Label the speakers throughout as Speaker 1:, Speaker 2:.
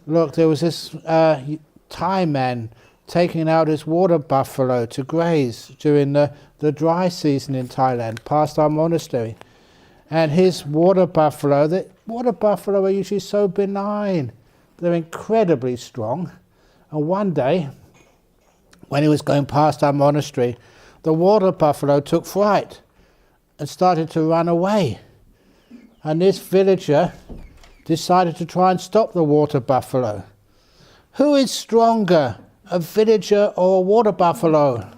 Speaker 1: Look, there was this Thai man taking out his water buffalo to graze during the dry season in Thailand, past our monastery. And his water buffalo, the water buffalo are usually so benign. They're incredibly strong. And one day, when he was going past our monastery, the water buffalo took fright and started to run away. And this villager decided to try and stop the water buffalo. Who is stronger, a villager or a water buffalo?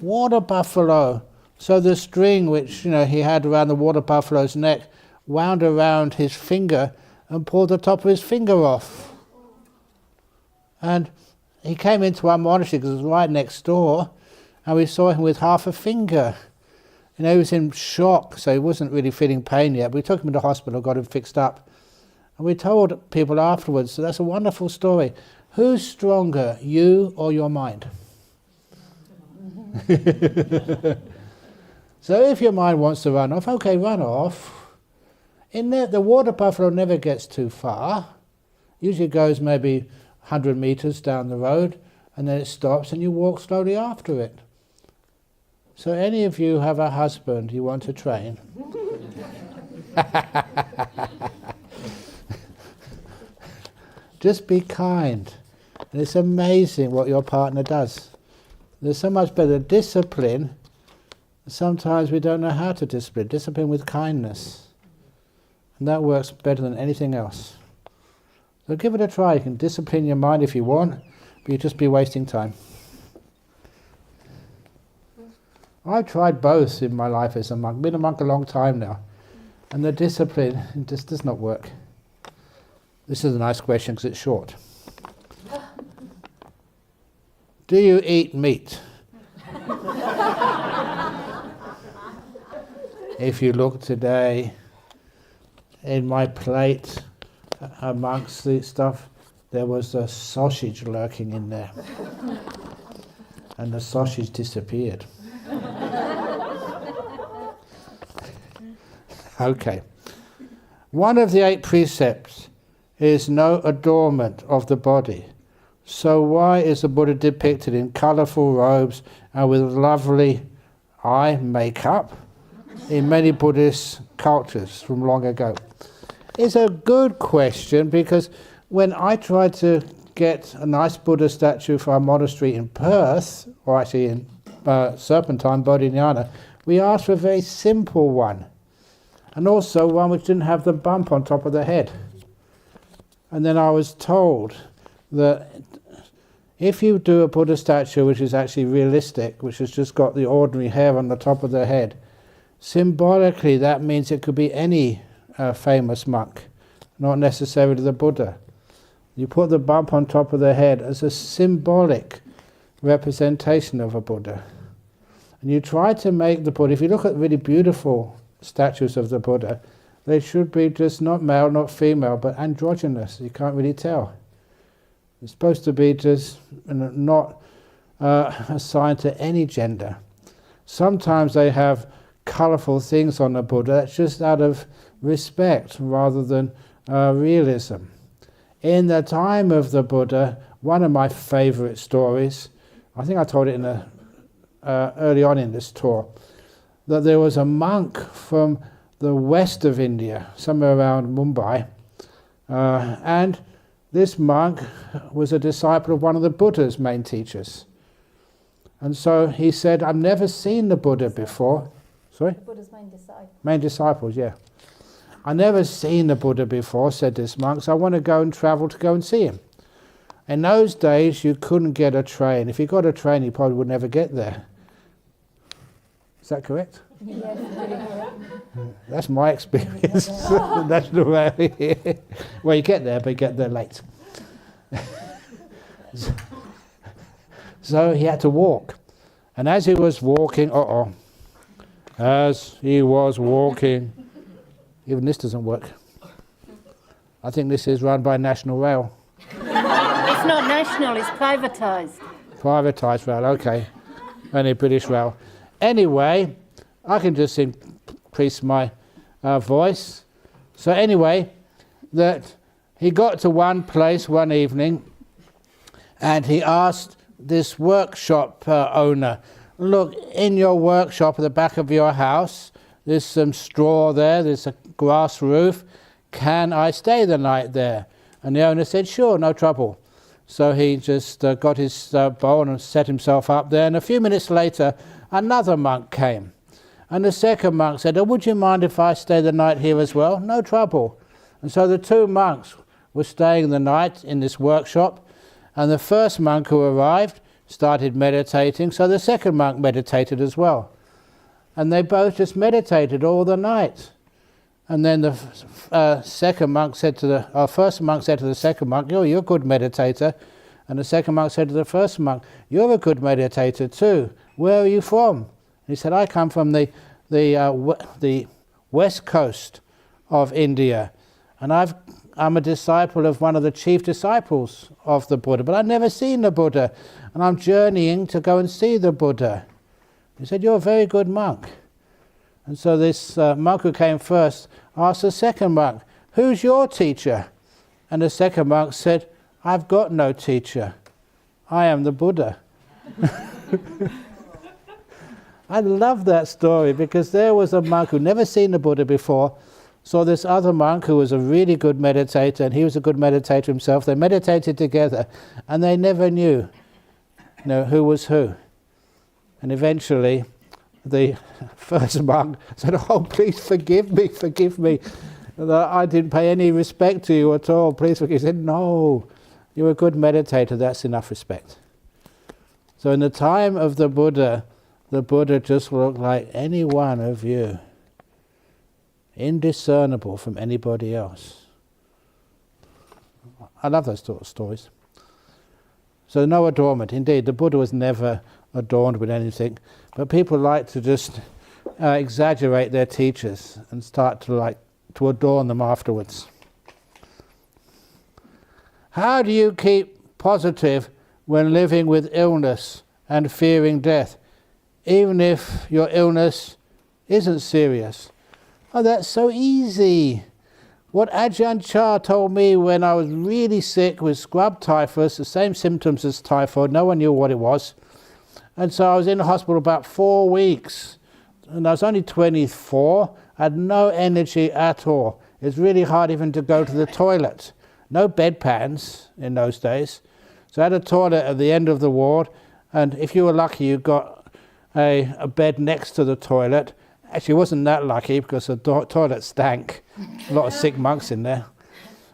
Speaker 1: Water buffalo. So the string which he had around the water buffalo's neck wound around his finger and pulled the top of his finger off. And he came into our monastery because it was right next door, and we saw him with half a finger. He was in shock, so he wasn't really feeling pain yet. We took him to hospital, got him fixed up. And we told people afterwards, so that's a wonderful story. Who's stronger, you or your mind? So if your mind wants to run off, okay, run off. In there, the water buffalo never gets too far. Usually goes maybe 100 meters down the road, and then it stops and you walk slowly after it. So any of you have a husband you want to train? Just be kind. And it's amazing what your partner does. There's so much better discipline. Sometimes we don't know how to discipline. Discipline with kindness. And that works better than anything else. So give it a try. You can discipline your mind if you want, but you'll just be wasting time. I've tried both in my life as a monk. Been a monk a long time now. And the discipline just does not work. This is a nice question because it's short. Do you eat meat? If you look today in my plate amongst the stuff, there was a sausage lurking in there. And the sausage disappeared. Okay. One of the 8 precepts is no adornment of the body. So why is the Buddha depicted in colourful robes and with lovely eye makeup in many Buddhist cultures from long ago? It's a good question, because when I tried to get a nice Buddha statue for our monastery in Perth, or actually in Serpentine, Bodhinyana, we asked for a very simple one. And also one which didn't have the bump on top of the head. And then I was told that if you do a Buddha statue which is actually realistic, which has just got the ordinary hair on the top of the head, symbolically that means it could be any famous monk, not necessarily the Buddha. You put the bump on top of the head as a symbolic representation of a Buddha. And you try to make the Buddha, if you look at really beautiful statues of the Buddha, they should be just not male, not female, but androgynous. You can't really tell. It's supposed to be just not assigned to any gender. Sometimes they have colourful things on the Buddha. That's just out of respect rather than realism. In the time of the Buddha, one of my favourite stories, I think I told it in early on in this tour, that there was a monk from the west of India, somewhere around Mumbai, and this monk was a disciple of one of the Buddha's main teachers. And so he said, I've never seen the Buddha before. Sorry?
Speaker 2: The Buddha's main disciple.
Speaker 1: Main disciples, yeah. I've never seen the Buddha before, said this monk, so I want to go and travel to go and see him. In those days, you couldn't get a train. If you got a train, you probably would never get there. Is that correct?
Speaker 2: Yes,
Speaker 1: that's my experience. That's the way. Well, you get there, but you get there late. So he had to walk. And as he was walking, as he was walking, even this doesn't work. I think this is run by National Rail.
Speaker 2: It's not national, it's privatised.
Speaker 1: Privatised rail, okay. Only British Rail. Anyway, I can just increase my voice. So anyway, that he got to one place one evening and he asked this workshop owner, look, in your workshop at the back of your house, there's some straw there, there's a grass roof, can I stay the night there? And the owner said, sure, no trouble. So he just got his bowl and set himself up there, and a few minutes later another monk came. And the second monk said, oh, would you mind if I stay the night here as well? No trouble. And so the two monks were staying the night in this workshop, and the first monk who arrived started meditating, so the second monk meditated as well. And they both just meditated all the night. And then the first monk said to the second monk, oh, you're a good meditator. And the second monk said to the first monk, you're a good meditator too. Where are you from? He said, I come from the west coast of India, and I'm a disciple of one of the chief disciples of the Buddha, but I've never seen the Buddha, and I'm journeying to go and see the Buddha. He said, you're a very good monk. And so this monk who came first asked the second monk, who's your teacher? And the second monk said, I've got no teacher. I am the Buddha. I love that story, because there was a monk who'd never seen the Buddha before, saw this other monk who was a really good meditator, and he was a good meditator himself. They meditated together, and they never knew, who was who. And eventually, the first monk said, oh, please forgive me, that I didn't pay any respect to you at all. Please forgive. He said, no, you're a good meditator, that's enough respect. So in the time of the Buddha just looked like any one of you, indiscernible from anybody else. I love those sort of stories. So no adornment. Indeed, the Buddha was never adorned with anything, but people like to just exaggerate their teachers and start to adorn them afterwards. How do you keep positive when living with illness and fearing death, even if your illness isn't serious? Oh, that's so easy. What Ajahn Chah told me when I was really sick with scrub typhus, the same symptoms as typhoid, no one knew what it was. And so I was in the hospital about 4 weeks, and I was only 24, I had no energy at all. It was really hard even to go to the toilet. No bedpans in those days. So I had a toilet at the end of the ward, and if you were lucky, you got a bed next to the toilet. Actually, it wasn't that lucky, because the toilet stank. A lot of sick monks in there.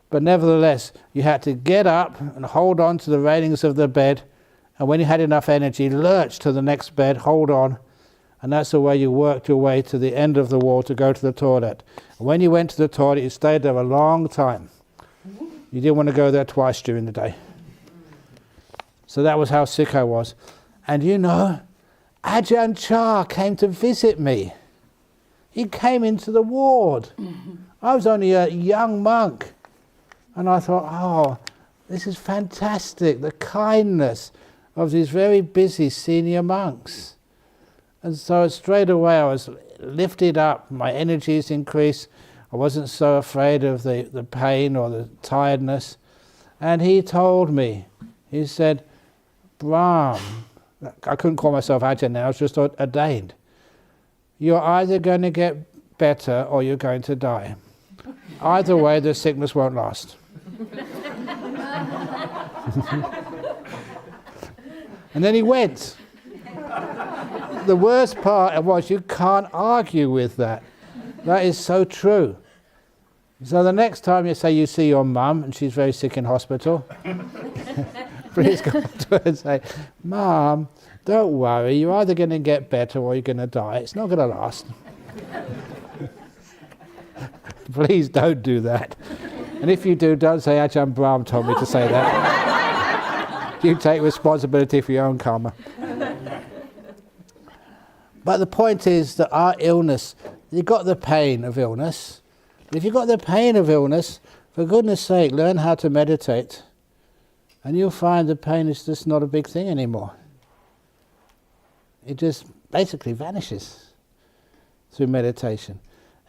Speaker 1: But nevertheless, you had to get up and hold on to the railings of the bed, and when you had enough energy, lurch to the next bed, hold on, and that's the way you worked your way to the end of the wall to go to the toilet. And when you went to the toilet, you stayed there a long time. You didn't want to go there twice during the day. So that was how sick I was. And Ajahn Chah came to visit me. He came into the ward. I was only a young monk. And I thought, oh, this is fantastic, the kindness of these very busy senior monks. And so straight away I was lifted up, my energies increased, I wasn't so afraid of the pain or the tiredness. And he told me, he said, Brahm, I couldn't call myself Ajahn now, I was just ordained. You're either going to get better or you're going to die. Either way, the sickness won't last. And then he went. The worst part was you can't argue with that. That is so true. So the next time you say you see your mum and she's very sick in hospital, please go to her and say, Mum, don't worry, you're either going to get better or you're going to die. It's not going to last. Please don't do that. And if you do, don't say Ajahn Brahm told me to say that. You take responsibility for your own karma. But the point is that our illness, you've got the pain of illness. If you've got the pain of illness, for goodness sake, learn how to meditate. And you'll find the pain is just not a big thing anymore. It just basically vanishes through meditation.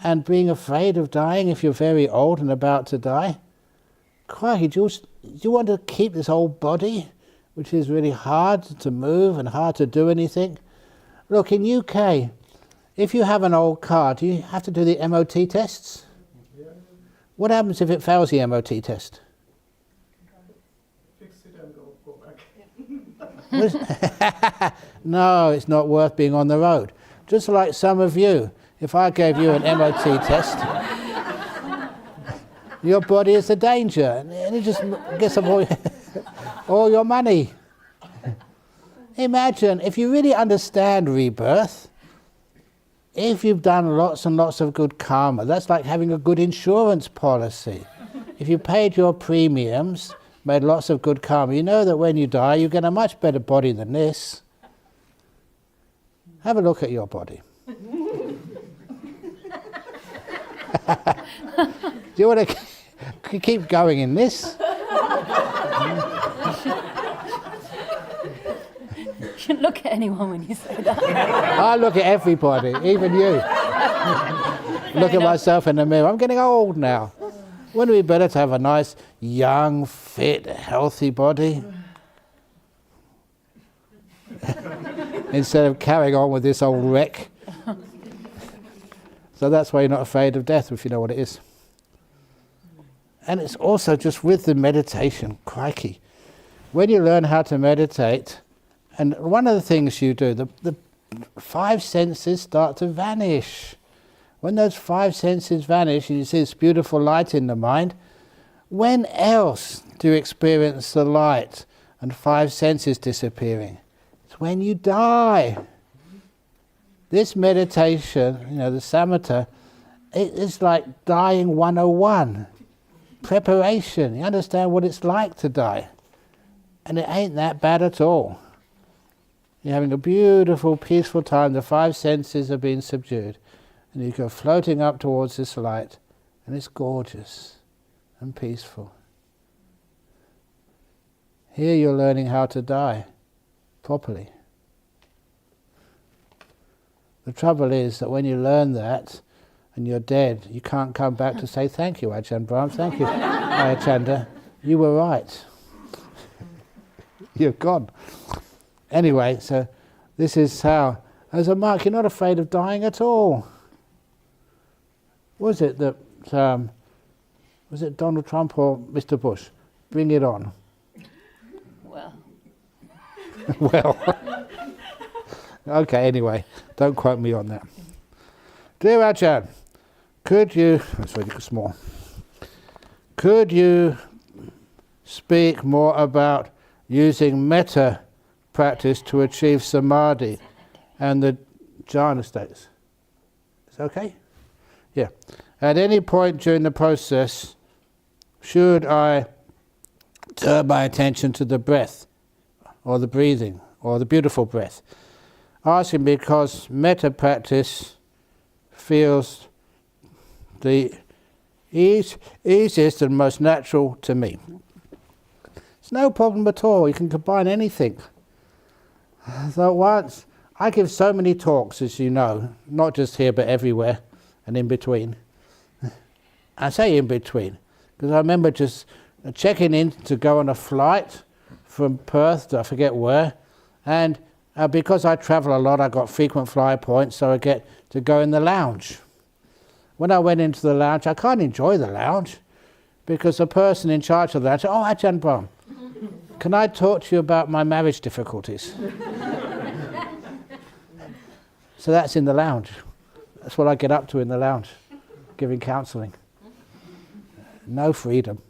Speaker 1: And being afraid of dying if you're very old and about to die, crikey, do you want to keep this old body, which is really hard to move and hard to do anything? Look, in UK, if you have an old car, do you have to do the MOT tests?
Speaker 3: Yeah.
Speaker 1: What happens if it fails the MOT test?
Speaker 3: Fix it and go back.
Speaker 1: No, it's not worth being on the road. Just like some of you, if I gave you an MOT test, your body is a danger, and it just gets all your money. Imagine, if you really understand rebirth, if you've done lots and lots of good karma, that's like having a good insurance policy. If you paid your premiums, made lots of good karma, you know that when you die, you get a much better body than this. Have a look at your body. Do you want to keep going in this?
Speaker 2: You shouldn't look at anyone when you say that.
Speaker 1: I look at everybody, even you. Look at myself in the mirror. I'm getting old now. Wouldn't it be better to have a nice, young, fit, healthy body? Instead of carrying on with this old wreck. So that's why you're not afraid of death, if you know what it is. And it's also just with the meditation, crikey. When you learn how to meditate, and one of the things you do, the five senses start to vanish. When those five senses vanish and you see this beautiful light in the mind, when else do you experience the light and five senses disappearing? It's when you die. This meditation, the samatha, it is like dying 101. Preparation. You understand what it's like to die. And it ain't that bad at all. You're having a beautiful, peaceful time. The five senses are being subdued. And you go floating up towards this light. And it's gorgeous and peaceful. Here you're learning how to die properly. The trouble is that when you learn that and you're dead, you can't come back to say thank you, Ajahn Brahm, thank you, Ayachanda. You were right. You're gone. Anyway, so this is how, as a monk, you're not afraid of dying at all. Was it that, was it Donald Trump or Mr. Bush? Bring it on.
Speaker 2: Well.
Speaker 1: Well. Okay, anyway, don't quote me on that. Dear Ajahn, could you, that's really small, could you speak more about using metta practice to achieve samadhi and the jhana states? Is that okay? Yeah. At any point during the process, should I turn my attention to the breath, or the breathing, or the beautiful breath? Asking because metta practice feels the easiest and most natural to me. It's no problem at all. You can combine anything. So once, I give so many talks, as you know, not just here but everywhere and in between. I say in between because I remember just checking in to go on a flight from Perth to I forget where, and because I travel a lot, I got frequent flyer points, so I get to go in the lounge. When I went into the lounge, I can't enjoy the lounge because the person in charge of the lounge said, "Oh, Ajahn Brahm, can I talk to you about my marriage difficulties?" So that's in the lounge. That's what I get up to in the lounge, giving counselling. No freedom.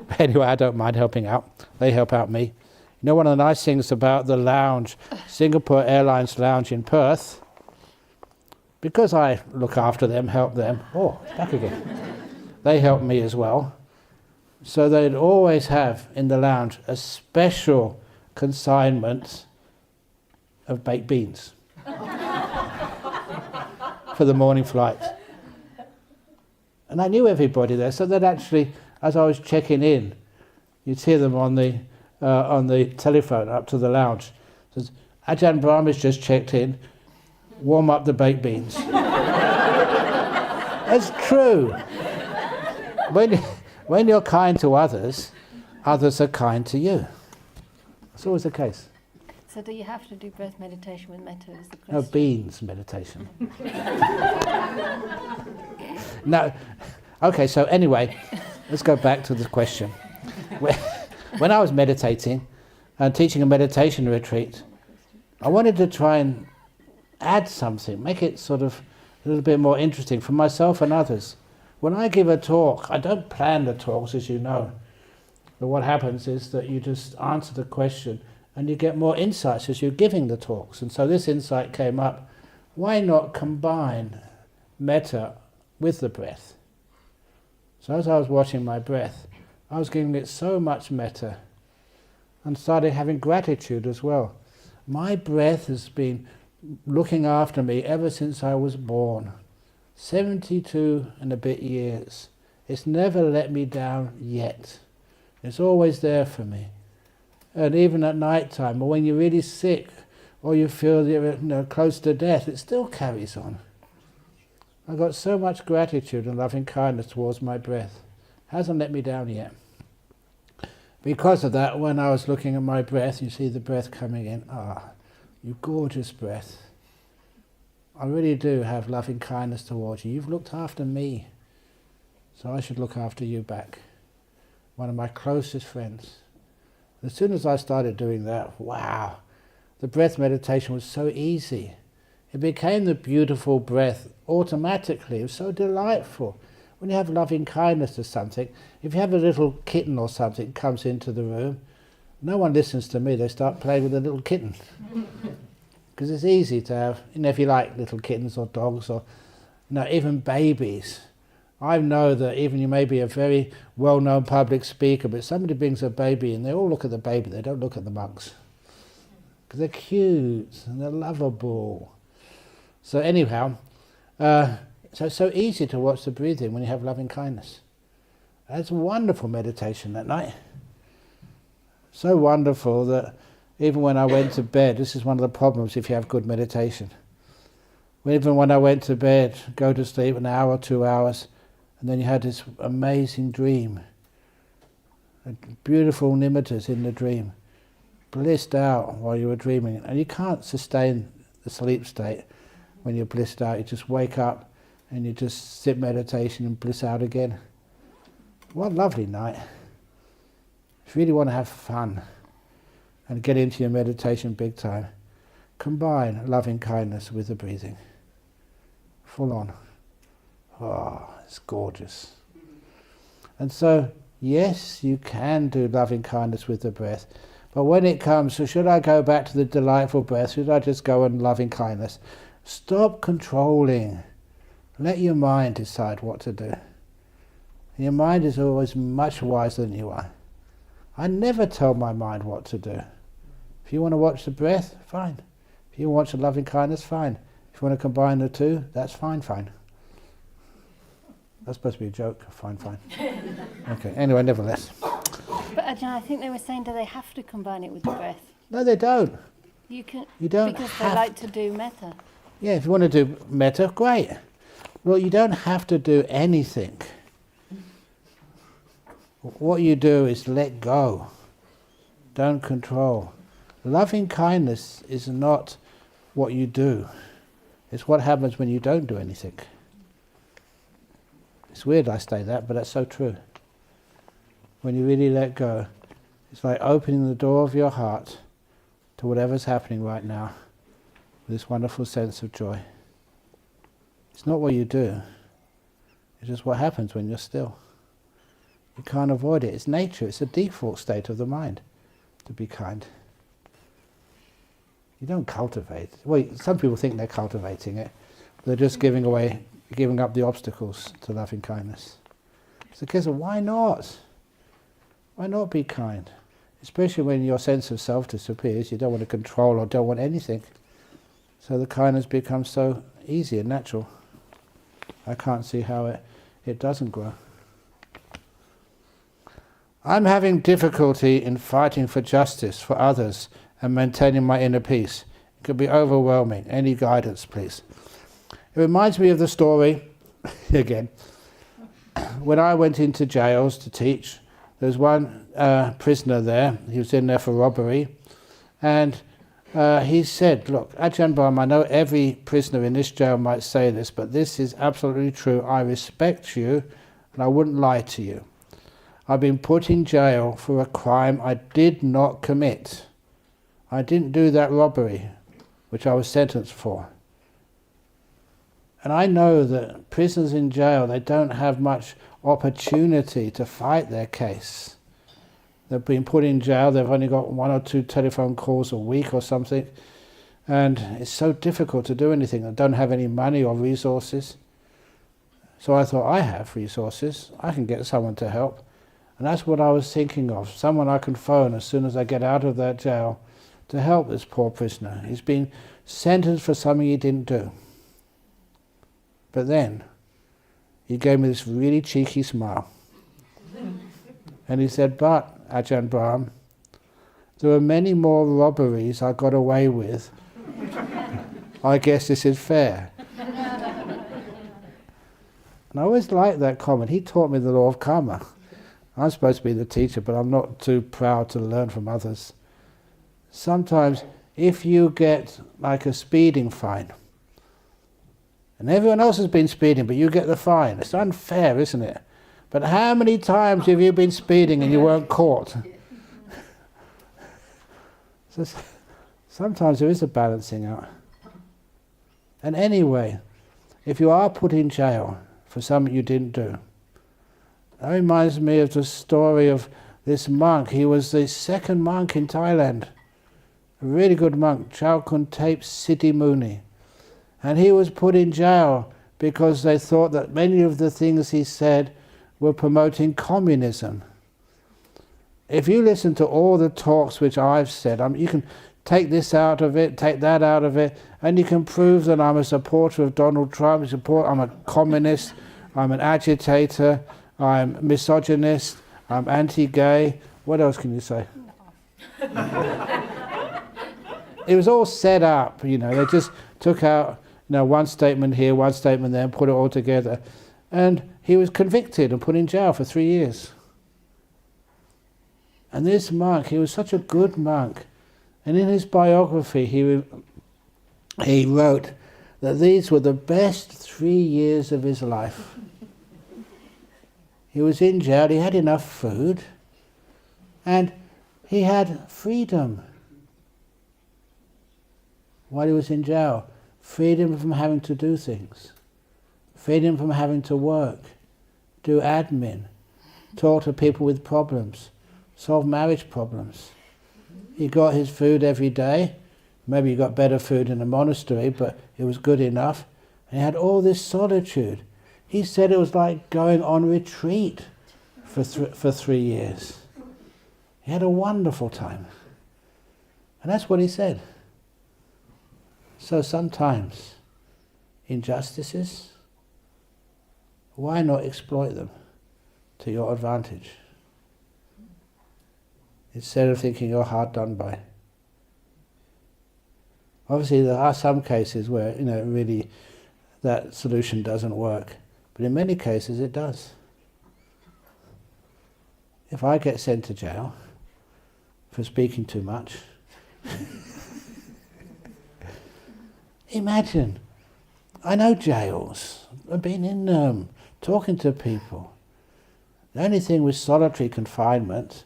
Speaker 1: But anyway, I don't mind helping out. They help out me. You know, one of the nice things about the lounge, Singapore Airlines lounge in Perth, because I look after them, help them, back again. They help me as well. So they'd always have in the lounge a special consignment of baked beans for the morning flight. And I knew everybody there, so that actually, as I was checking in, you'd hear them on the telephone up to the lounge. It says, Ajahn Brahm has just checked in, warm up the baked beans. That's true. when you're kind to others, others are kind to you. It's always the case.
Speaker 2: So do you have to do breath meditation with metta is the question?
Speaker 1: No, beans meditation. No. Okay, so anyway, let's go back to the question. When I was meditating and teaching a meditation retreat, I wanted to try and add something, make it sort of a little bit more interesting for myself and others. When I give a talk, I don't plan the talks, as you know. But what happens is that you just answer the question and you get more insights as you're giving the talks. And so this insight came up, why not combine metta with the breath? So as I was watching my breath, I was giving it so much metta and started having gratitude as well. My breath has been looking after me ever since I was born. 72 and a bit years. It's never let me down yet. It's always there for me. And even at night time, or when you're really sick, or you feel you're close to death, it still carries on. I've got so much gratitude and loving kindness towards my breath. Hasn't let me down yet. Because of that, when I was looking at my breath, you see the breath coming in. Ah, you gorgeous breath. I really do have loving kindness towards you. You've looked after me, so I should look after you back. One of my closest friends. As soon as I started doing that, wow, the breath meditation was so easy. It became the beautiful breath automatically. It was so delightful. When you have loving kindness to something, if you have a little kitten or something comes into the room, no one listens to me, they start playing with the little kitten. Because it's easy to have, if you like little kittens or dogs or even babies. I know that even you may be a very well-known public speaker, but somebody brings a baby and they all look at the baby, they don't look at the monks. Because they're cute and they're lovable. So anyhow, so it's so easy to watch the breathing when you have loving kindness. It's wonderful meditation that night. So wonderful that even when I went to bed, this is one of the problems if you have good meditation. Even when I went to bed, go to sleep an hour, 2 hours, and then you had this amazing dream. Beautiful nimittas in the dream. Blissed out while you were dreaming. And you can't sustain the sleep state when you're blissed out. You just wake up and you just sit meditation and bliss out again. What a lovely night. If you really want to have fun and get into your meditation big time, combine loving kindness with the breathing. Full on. Oh, it's gorgeous. And so, yes, you can do loving kindness with the breath. But when it comes, so should I go back to the delightful breath? Should I just go on loving kindness? Stop controlling. Let your mind decide what to do. Your mind is always much wiser than you are. I never tell my mind what to do. If you want to watch the breath, fine. If you want to watch the loving kindness, fine. If you want to combine the two, that's fine. That's supposed to be a joke. Fine. Okay, anyway, nevertheless.
Speaker 2: But Ajahn, I think they were saying, do they have to combine it with the breath?
Speaker 1: No, they don't.
Speaker 2: You
Speaker 1: don't
Speaker 2: because
Speaker 1: have
Speaker 2: they like to do metta.
Speaker 1: Yeah, if you want to do metta, great. Well, you don't have to do anything. What you do is let go. Don't control. Loving kindness is not what you do. It's what happens when you don't do anything. It's weird I say that, but that's so true. When you really let go, it's like opening the door of your heart to whatever's happening right now with this wonderful sense of joy. It's not what you do. It's just what happens when you're still. You can't avoid it. It's nature. It's a default state of the mind to be kind. You don't cultivate. Well, some people think they're cultivating it. They're just giving up the obstacles to loving kindness. It's the case of why not? Why not be kind? Especially when your sense of self disappears, you don't want to control or don't want anything. So the kindness becomes so easy and natural. I can't see how it doesn't grow. I'm having difficulty in fighting for justice for others and maintaining my inner peace. It could be overwhelming. Any guidance, please? It reminds me of the story, again, when I went into jails to teach, there was one prisoner there. He was in there for robbery. And he said, look, Ajahn Brahm, I know every prisoner in this jail might say this, but this is absolutely true. I respect you, and I wouldn't lie to you. I've been put in jail for a crime I did not commit. I didn't do that robbery, which I was sentenced for. And I know that prisoners in jail, they don't have much opportunity to fight their case. They've been put in jail, they've only got 1 or 2 telephone calls a week or something, and it's so difficult to do anything. They don't have any money or resources. So I thought, I have resources, I can get someone to help. And that's what I was thinking of, someone I can phone as soon as I get out of that jail to help this poor prisoner. He's been sentenced for something he didn't do. But then, he gave me this really cheeky smile. And he said, but, Ajahn Brahm, there are many more robberies I got away with. I guess this is fair. And I always liked that comment. He taught me the law of karma. I'm supposed to be the teacher, but I'm not too proud to learn from others. Sometimes, if you get like a speeding fine, and everyone else has been speeding, but you get the fine, it's unfair, isn't it? But how many times have you been speeding and you weren't caught? So sometimes there is a balancing out. And anyway, if you are put in jail for something you didn't do, that reminds me of the story of this monk. He was the second monk in Thailand, a really good monk, Cultivate Siddhi Muni. And he was put in jail because they thought that many of the things he said were promoting communism. If you listen to all the talks which I've said, you can take this out of it, take that out of it, and you can prove that I'm a supporter of Donald Trump, I'm a communist, I'm an agitator, I'm misogynist, I'm anti-gay. What else can you say? It was all set up, they just took out one statement here, one statement there, and put it all together. And he was convicted and put in jail for 3 years. And this monk, he was such a good monk. And in his biography, he wrote that these were the best 3 years of his life. He was in jail, he had enough food, and he had freedom. While he was in jail, freedom from having to do things, freedom from having to work, do admin, talk to people with problems, solve marriage problems. He got his food every day. Maybe he got better food in a monastery, but it was good enough. And he had all this solitude. He said it was like going on retreat for 3 years. He had a wonderful time. And that's what he said. So sometimes, injustices, why not exploit them to your advantage? Instead of thinking you're hard done by. Obviously there are some cases where, really that solution doesn't work. But in many cases it does. If I get sent to jail for speaking too much, imagine, I know jails, I've been in them, talking to people. The only thing with solitary confinement,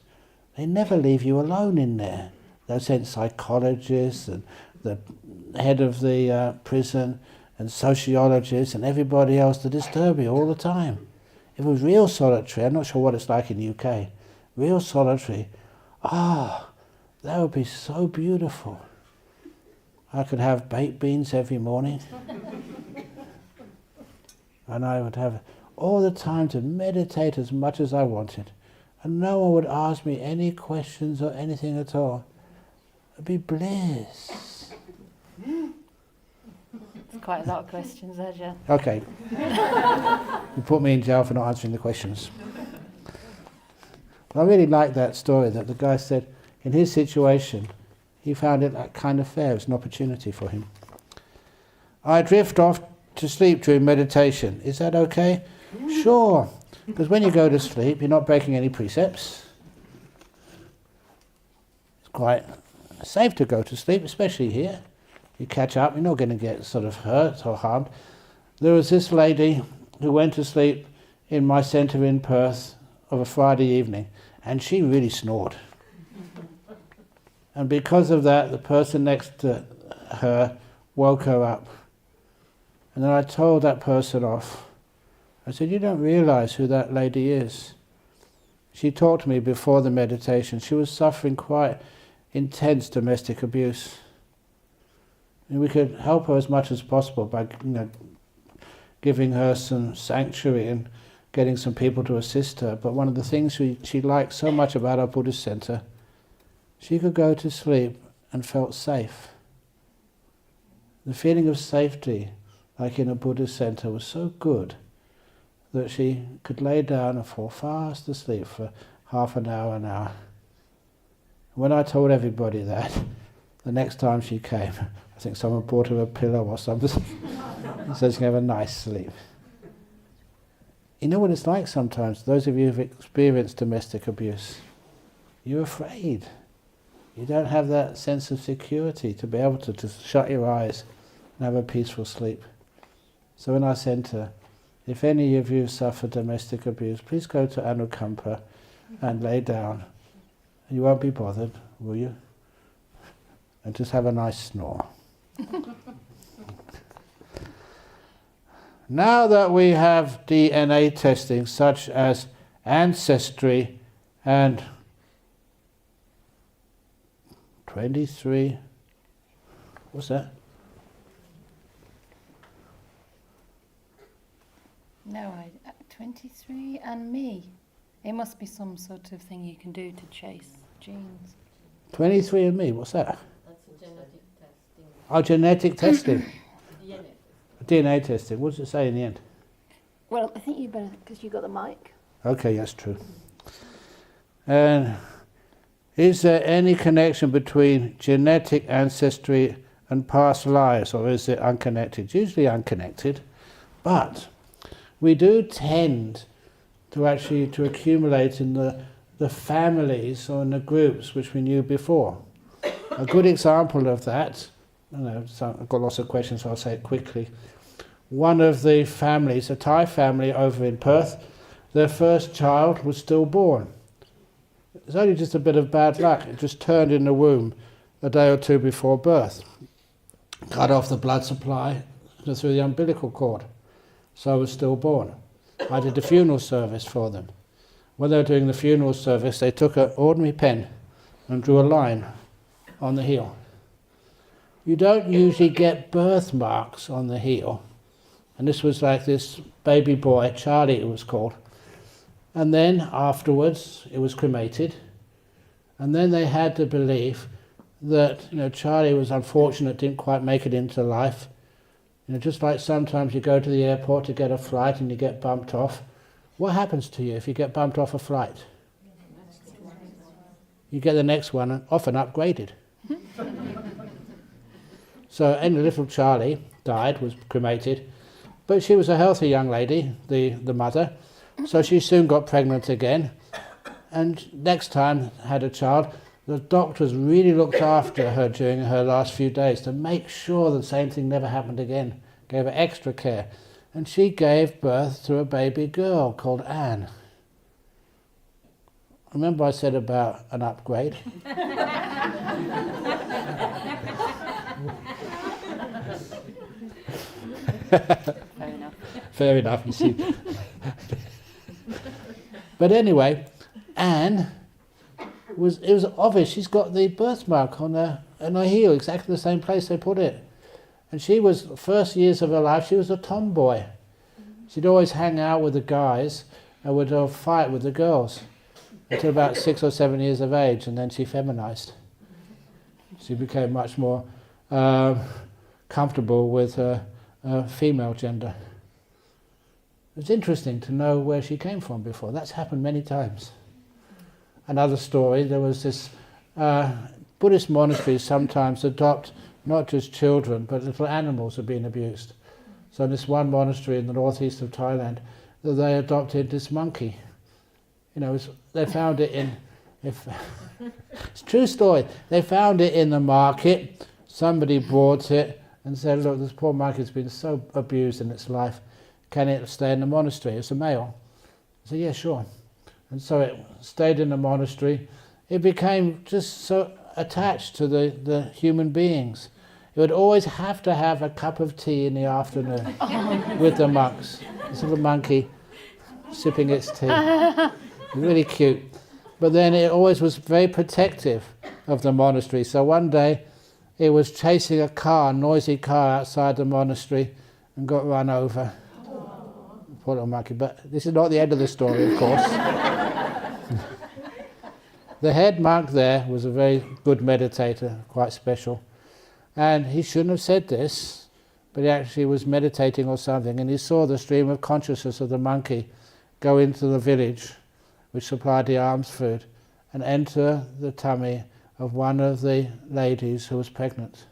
Speaker 1: they never leave you alone in there. They'll send psychologists and the head of the prison and sociologists and everybody else to disturb you all the time. If it was real solitary, I'm not sure what it's like in the UK, real solitary, that would be so beautiful. I could have baked beans every morning. And I would have all the time to meditate as much as I wanted. And no one would ask me any questions or anything at all. It'd be bliss.
Speaker 2: It's quite a lot of questions, Ajahn.
Speaker 1: Okay. You put me in jail for not answering the questions. But I really like that story that the guy said, in his situation, he found it kind of fair. It's an opportunity for him. I drift off to sleep during meditation. Is that okay? Sure. Because when you go to sleep, you're not breaking any precepts. It's quite safe to go to sleep, especially here. You catch up, you're not going to get sort of hurt or harmed. There was this lady who went to sleep in my centre in Perth of a Friday evening, and she really snored. And because of that, the person next to her woke her up. And then I told that person off. I said, you don't realise who that lady is. She talked to me before the meditation. She was suffering quite intense domestic abuse. And we could help her as much as possible by giving her some sanctuary and getting some people to assist her. But one of the things she liked so much about our Buddhist centre, she could go to sleep and felt safe. The feeling of safety, like in a Buddhist centre, was so good that she could lay down and fall fast asleep for half an hour, an hour. When I told everybody that, the next time she came, I think someone brought her a pillow or something, so she can have a nice sleep. You know what it's like sometimes, those of you who've experienced domestic abuse, you're afraid. You don't have that sense of security to be able to just shut your eyes and have a peaceful sleep. So in our centre, if any of you suffer domestic abuse, please go to Anukampa and lay down. You won't be bothered, will you? And just have a nice snore. Now that we have DNA testing such as ancestry and 23, what's that?
Speaker 2: No, 23 and me. It must be some sort of thing you can do to chase genes.
Speaker 1: 23andMe, what's that?
Speaker 3: That's genetic testing.
Speaker 1: Oh, genetic testing.
Speaker 3: DNA.
Speaker 1: DNA testing. What does it say in the end?
Speaker 2: Well, I think you better, because you got the mic.
Speaker 1: Okay, that's true. And is there any connection between genetic ancestry and past lives, or is it unconnected? It's usually unconnected, but we do tend to actually to accumulate in the families or in the groups which we knew before. A good example of that, I've got lots of questions, so I'll say it quickly. One of the families, a Thai family over in Perth, their first child was stillborn. It's only just a bit of bad luck. It just turned in the womb a day or two before birth. Cut off the blood supply through the umbilical cord. So I was stillborn. I did the funeral service for them. When they were doing the funeral service, they took an ordinary pen and drew a line on the heel. You don't usually get birthmarks on the heel. And this was like this baby boy, Charlie it was called. And then afterwards, it was cremated. And then they had the belief that Charlie was unfortunate, didn't quite make it into life. Just like sometimes you go to the airport to get a flight and you get bumped off. What happens to you if you get bumped off a flight? You get the next one, often upgraded. So, and little Charlie died, was cremated, but she was a healthy young lady, the mother, so she soon got pregnant again, and next time had a child. The doctors really looked after her during her last few days to make sure the same thing never happened again, gave her extra care. And she gave birth to a baby girl called Anne. Remember I said about an upgrade?
Speaker 2: Fair enough.
Speaker 1: Fair enough, you see. But anyway, Anne, it was obvious she's got the birthmark on her heel, exactly the same place they put it. And she was, first years of her life, she was a tomboy. She'd always hang out with the guys and would fight with the girls until about 6 or 7 years of age, and then she feminized. She became much more comfortable with her female gender. It's interesting to know where she came from before. That's happened many times. Another story, there was this Buddhist monasteries sometimes adopt not just children, but little animals are being abused. So in this one monastery in the northeast of Thailand, that they adopted this monkey. They found it in... it's a true story. They found it in the market. Somebody bought it and said, look, this poor monkey's been so abused in its life. Can it stay in the monastery? It's a male. I said, yeah, sure. And so it stayed in the monastery. It became just so attached to the human beings. It would always have to have a cup of tea in the afternoon with the monks. This little monkey sipping its tea. Really cute. But then it always was very protective of the monastery. So one day it was chasing a noisy car outside the monastery and got run over. Poor little monkey. But this is not the end of the story, of course. The head monk there was a very good meditator, quite special. And he shouldn't have said this, but he actually was meditating or something, and he saw the stream of consciousness of the monkey go into the village, which supplied the alms food, and enter the tummy of one of the ladies who was pregnant.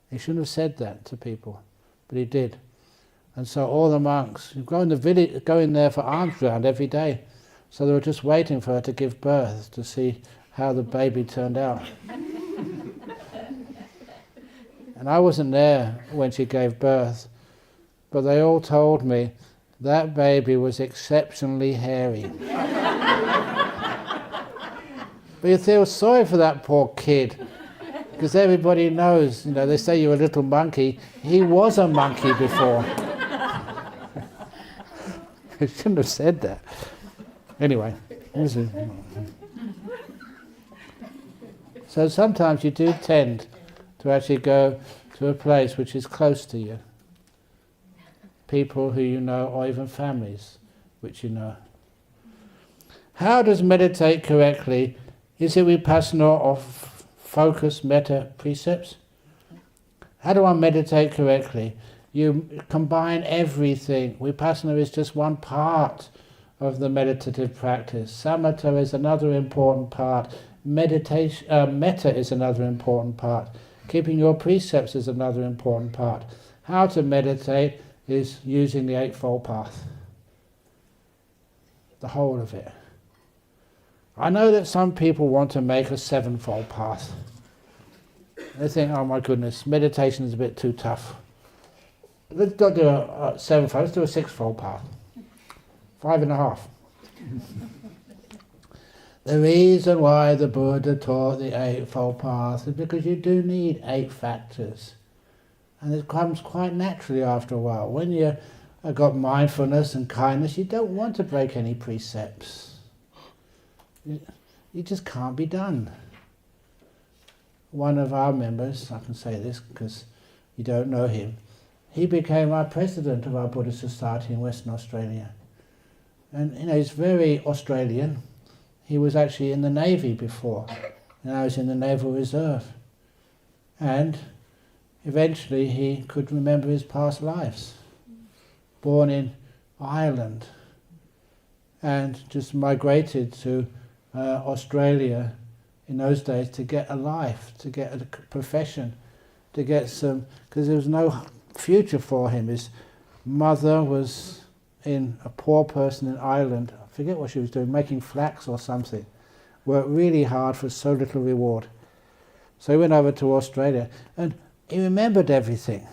Speaker 1: He shouldn't have said that to people, but he did. And so all the monks go in the village, go in there for alms round every day. So they were just waiting for her to give birth to see how the baby turned out. And I wasn't there when she gave birth, but they all told me that baby was exceptionally hairy. But you feel sorry for that poor kid, because everybody knows, they say you're a little monkey. He was a monkey before. I shouldn't have said that. Anyway. So sometimes you do tend to actually go to a place which is close to you. People who you know, or even families which you know. How does meditate correctly? Is it vipassana or focus metta precepts? How do I meditate correctly? You combine everything. Vipassana is just one part of the meditative practice. Samatha is another important part. Metta is another important part. Keeping your precepts is another important part. How to meditate is using the Eightfold Path. The whole of it. I know that some people want to make a Sevenfold Path. They think, oh my goodness, meditation is a bit too tough. Let's not do a sevenfold, let's do a sixfold path. 5.5. The reason why the Buddha taught the Eightfold Path is because you do need 8 factors. And it comes quite naturally after a while. When you've got mindfulness and kindness, you don't want to break any precepts. You just can't be done. One of our members, I can say this because you don't know him, he became our president of our Buddhist Society in Western Australia. And he's very Australian. He was actually in the Navy before, and I was in the Naval Reserve. And eventually he could remember his past lives. Born in Ireland, and just migrated to Australia in those days to get a life, to get a profession, to get some, because there was no future for him. His mother was in a poor person in Ireland, I forget what she was doing, making flax or something, worked really hard for so little reward. So he went over to Australia and he remembered everything.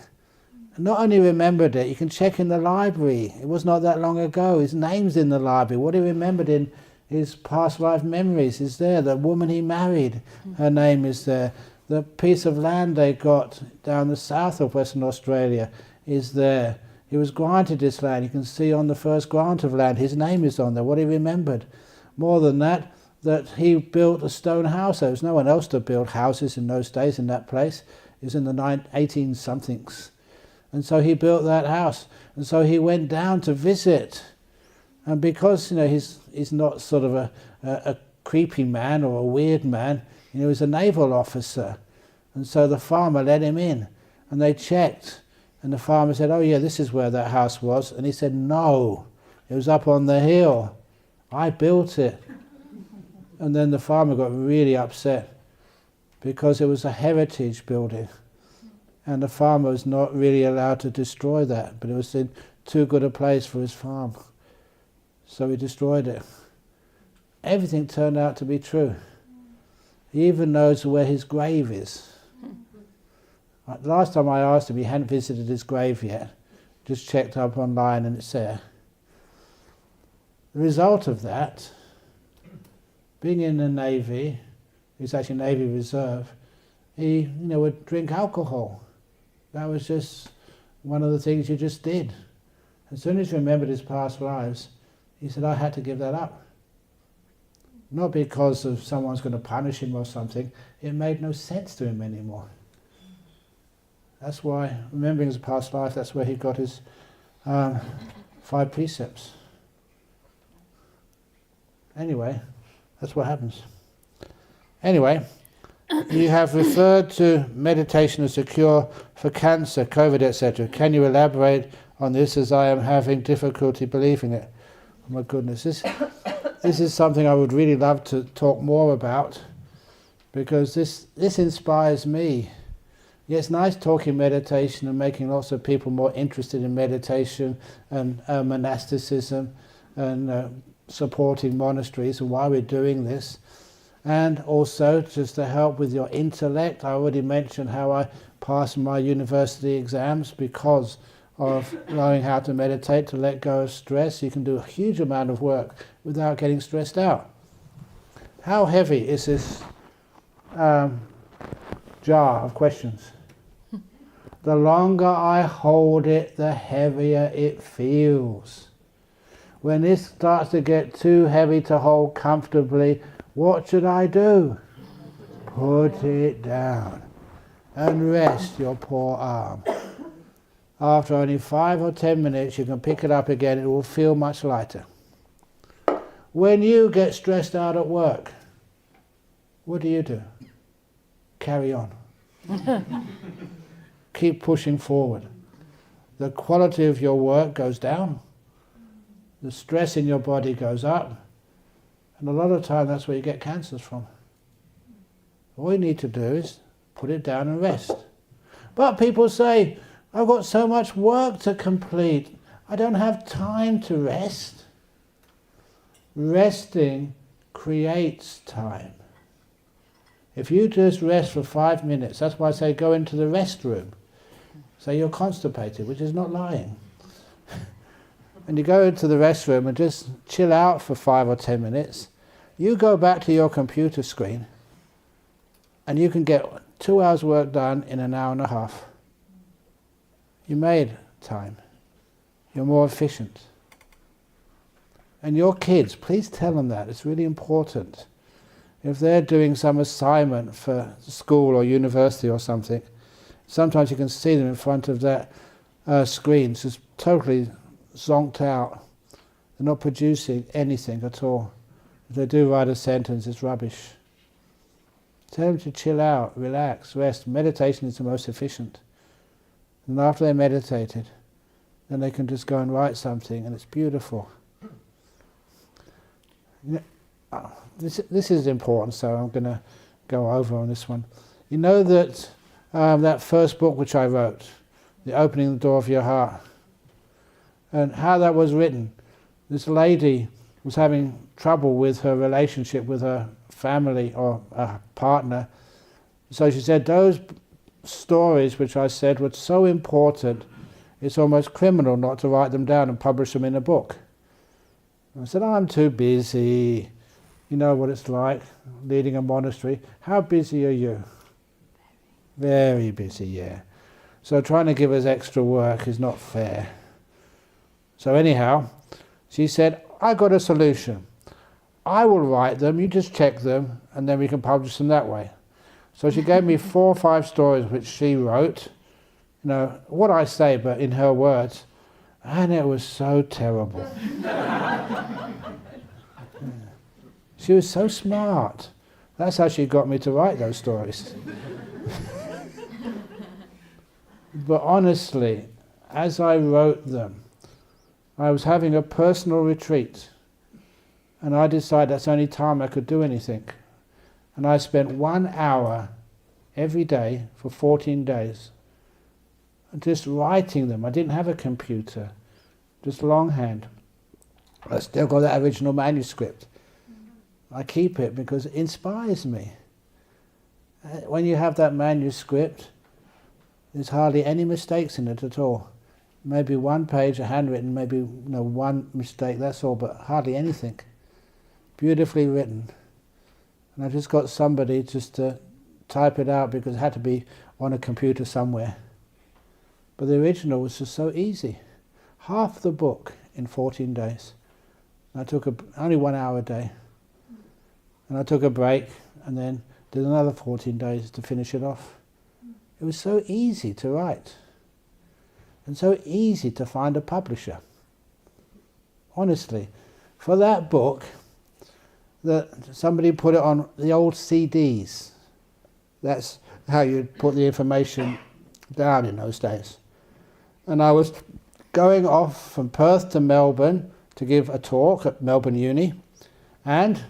Speaker 1: Not only remembered it, you can check in the library. It was not that long ago. His name's in the library. What he remembered in his past life memories is there. The woman he married, her name is there. The piece of land they got down the south of Western Australia is there. He was granted this land. You can see on the first grant of land, his name is on there, what he remembered. More than that, that he built a stone house. There was no one else to build houses in those days in that place. It was in the 18-somethings. And so he built that house. And so he went down to visit. And because he's not sort of a creepy man or a weird man, he was a naval officer. And so the farmer let him in. And they checked. And the farmer said, oh yeah, this is where that house was. And he said, no, it was up on the hill. I built it. And then the farmer got really upset because it was a heritage building. And the farmer was not really allowed to destroy that. But it was too good a place for his farm. So he destroyed it. Everything turned out to be true. He even knows where his grave is. Last time I asked him, he hadn't visited his grave yet. Just checked up online and it's there. The result of that, being in the Navy, he's actually Navy Reserve, he would drink alcohol. That was just one of the things you just did. As soon as he remembered his past lives, he said, I had to give that up. Not because of someone's going to punish him or something. It made no sense to him anymore. That's why, remembering his past life, that's where he got his 5 precepts. Anyway, that's what happens. Anyway, you have referred to meditation as a cure for cancer, COVID, etc. Can you elaborate on this, as I am having difficulty believing it? Oh my goodness, this is something I would really love to talk more about, because this inspires me. Yeah, it's nice talking meditation and making lots of people more interested in meditation and monasticism and supporting monasteries and why we're doing this. And also just to help with your intellect. I already mentioned how I passed my university exams because of knowing how to meditate, to let go of stress. You can do a huge amount of work without getting stressed out. How heavy is this jar of questions? The longer I hold it, the heavier it feels. When this starts to get too heavy to hold comfortably, what should I do? Put it down and rest your poor arm. After only 5 or 10 minutes, you can pick it up again. It will feel much lighter. When you get stressed out at work, what do? Carry on. Keep pushing forward. The quality of your work goes down. The stress in your body goes up. And a lot of time that's where you get cancers from. All you need to do is put it down and rest. But people say, I've got so much work to complete. I don't have time to rest. Resting creates time. If you just rest for 5 minutes, that's why I say go into the restroom. Say you're constipated, which is not lying. And you go into the restroom and just chill out for 5 or 10 minutes. You go back to your computer screen and you can get 2 hours work done in an hour and a half. You made time. You're more efficient. And your kids, please tell them that. It's really important. If they're doing some assignment for school or university or something, sometimes you can see them in front of that screen, just totally zonked out. They're not producing anything at all. If they do write a sentence, it's rubbish. Tell them to chill out, relax, rest. Meditation is the most efficient. And after they meditated, then they can just go and write something, and it's beautiful. This is important, so I'm going to go over on this one. You know that that first book which I wrote, The Opening the Door of Your Heart, and how that was written. This lady was having trouble with her relationship with her family or a partner. So she said those stories which I said were so important, it's almost criminal not to write them down and publish them in a book. And I said, I'm too busy. You know what it's like, leading a monastery. How busy are you? Very busy, yeah. So trying to give us extra work is not fair. So anyhow, she said, I got a solution. I will write them, you just check them, and then we can publish them that way. So she gave me 4 or 5 stories which she wrote, you know, what I say, but in her words, and it was so terrible. She was so smart. That's how she got me to write those stories. But honestly, as I wrote them, I was having a personal retreat, and I decided that's the only time I could do anything. And I spent 1 hour every day for 14 days just writing them. I didn't have a computer. just longhand. I still got that original manuscript. I keep it because it inspires me. When you have that manuscript, there's hardly any mistakes in it at all. Maybe one page, a handwritten, maybe one mistake, that's all, but hardly anything. Beautifully written. And I just got somebody just to type it out because it had to be on a computer somewhere. But the original was just so easy. Half the book in 14 days. I took only 1 hour a day. And I took a break and then did another 14 days to finish it off. It was so easy to write. And so easy to find a publisher. Honestly, for that book, that somebody put it on the old CDs. That's how you'd put the information down in those days. And I was going off from Perth to Melbourne to give a talk at Melbourne Uni, and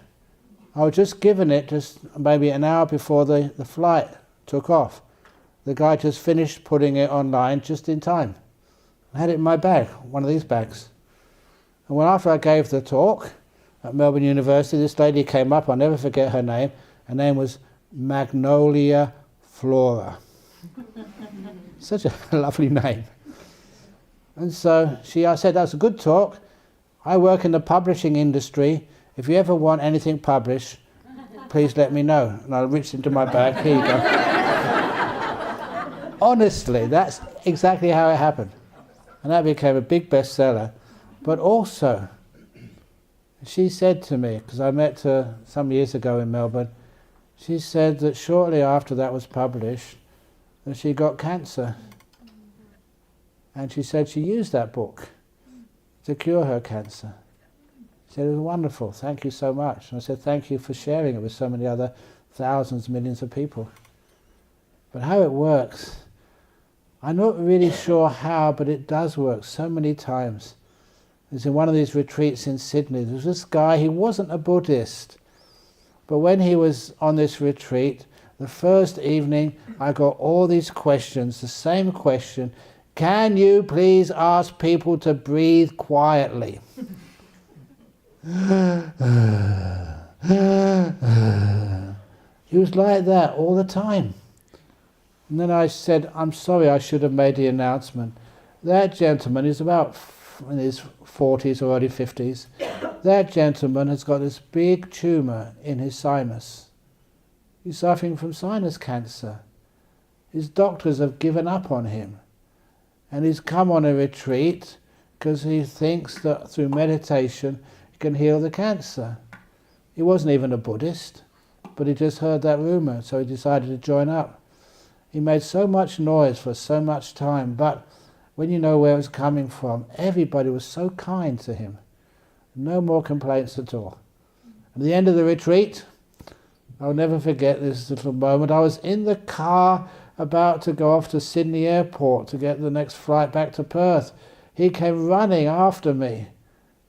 Speaker 1: I was just given it just maybe an hour before the flight took off. The guy just finished putting it online just in time. I had it in my bag, one of these bags. And when after I gave the talk at Melbourne University, this lady came up, I'll never forget her name. Her name was Magnolia Flora. Such a lovely name. And so I said, that's a good talk. I work in the publishing industry. If you ever want anything published, please let me know. And I reached into my bag, here you go. Honestly, that's exactly how it happened. And that became a big bestseller. But also, she said to me, because I met her some years ago in Melbourne, she said that shortly after that was published, that she got cancer. And she said she used that book to cure her cancer. She said, it was wonderful, thank you so much. And I said, thank you for sharing it with so many other thousands, millions of people. But how it works, I'm not really sure how, but it does work so many times. It was in one of these retreats in Sydney. There was this guy, he wasn't a Buddhist, but when he was on this retreat, the first evening I got all these questions, the same question, can you please ask people to breathe quietly? He was like that all the time. And then I said, I'm sorry, I should have made the announcement. That gentleman is about in his 40s or early 50s. That gentleman has got this big tumour in his sinus. He's suffering from sinus cancer. His doctors have given up on him. And he's come on a retreat because he thinks that through meditation he can heal the cancer. He wasn't even a Buddhist, but he just heard that rumour, so he decided to join up. He made so much noise for so much time, but when you know where it was coming from, everybody was so kind to him. No more complaints at all. At the end of the retreat, I'll never forget this little moment. I was in the car about to go off to Sydney Airport to get the next flight back to Perth. He came running after me.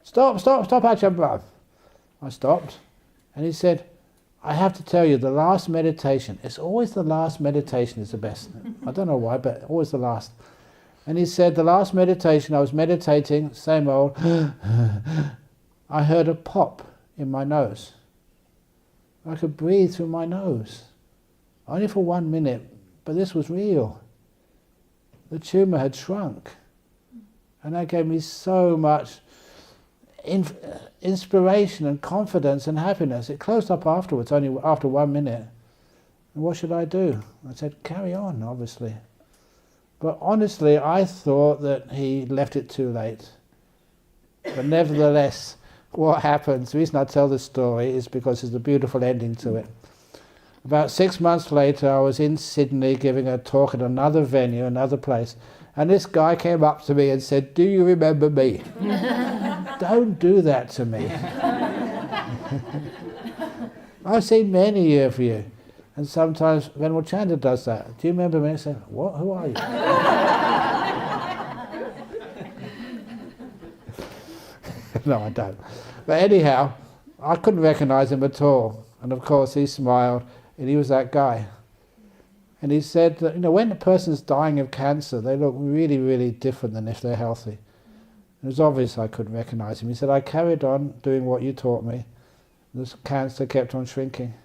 Speaker 1: Stop, Ajahn Brahm. I stopped, and he said, I have to tell you, the last meditation, it's always the last meditation is the best. I don't know why, but always the last. And he said, the last meditation, I was meditating, same old, I heard a pop in my nose. I could breathe through my nose. Only for 1 minute, but this was real. The tumour had shrunk. And that gave me so much inspiration and confidence and happiness. It closed up afterwards, only after 1 minute. And what should I do? I said, carry on, obviously. But honestly, I thought that he left it too late. But nevertheless, what happens, the reason I tell this story is because there's a beautiful ending to it. About 6 months later, I was in Sydney giving a talk at another venue, another place, and this guy came up to me and said, do you remember me? Don't do that to me. I've seen many of you. And sometimes Venerable Chanda does that. Do you remember me? I say, what? Who are you? No, I don't. But anyhow, I couldn't recognize him at all. And of course he smiled, and he was that guy. And he said that, when a person's dying of cancer, they look really, really different than if they're healthy. It was obvious I couldn't recognise him. He said, I carried on doing what you taught me. This cancer kept on shrinking.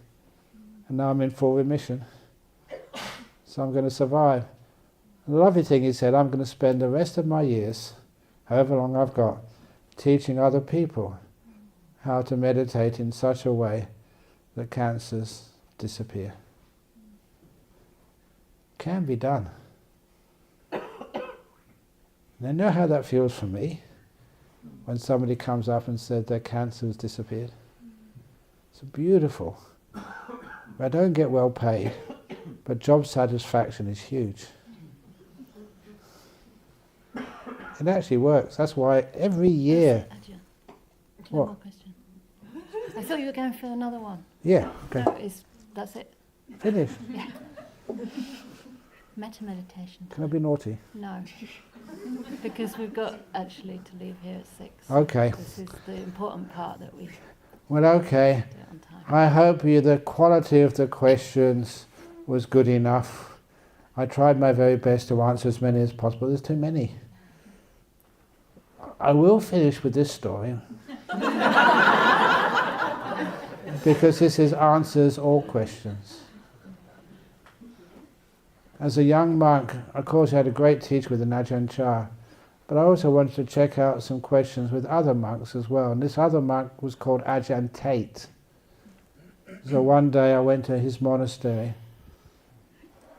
Speaker 1: And now I'm in full remission. So I'm going to survive. And the lovely thing, he said, I'm going to spend the rest of my years, however long I've got, teaching other people how to meditate in such a way that cancers disappear. Can be done. And I know how that feels for me when somebody comes up and said their cancer has disappeared. It's beautiful. I don't get well paid, but job satisfaction is huge. It actually works. That's why every year...
Speaker 2: One more question. I thought you were going for another one.
Speaker 1: Yeah, okay.
Speaker 2: No, that's it.
Speaker 1: Finished.
Speaker 2: Yeah. Metta meditation.
Speaker 1: Can I be naughty?
Speaker 2: No. Because we've got actually to leave here at 6.
Speaker 1: Okay.
Speaker 2: This is the important part that we
Speaker 1: Well, okay.
Speaker 2: do it on time.
Speaker 1: I hope the quality of the questions was good enough. I tried my very best to answer as many as possible. There's too many. I will finish with this story. Because this answers all questions. As a young monk, of course I had a great teacher with an Ajahn Chah, but I also wanted to check out some questions with other monks as well. And this other monk was called Ajahn Tate. So one day I went to his monastery,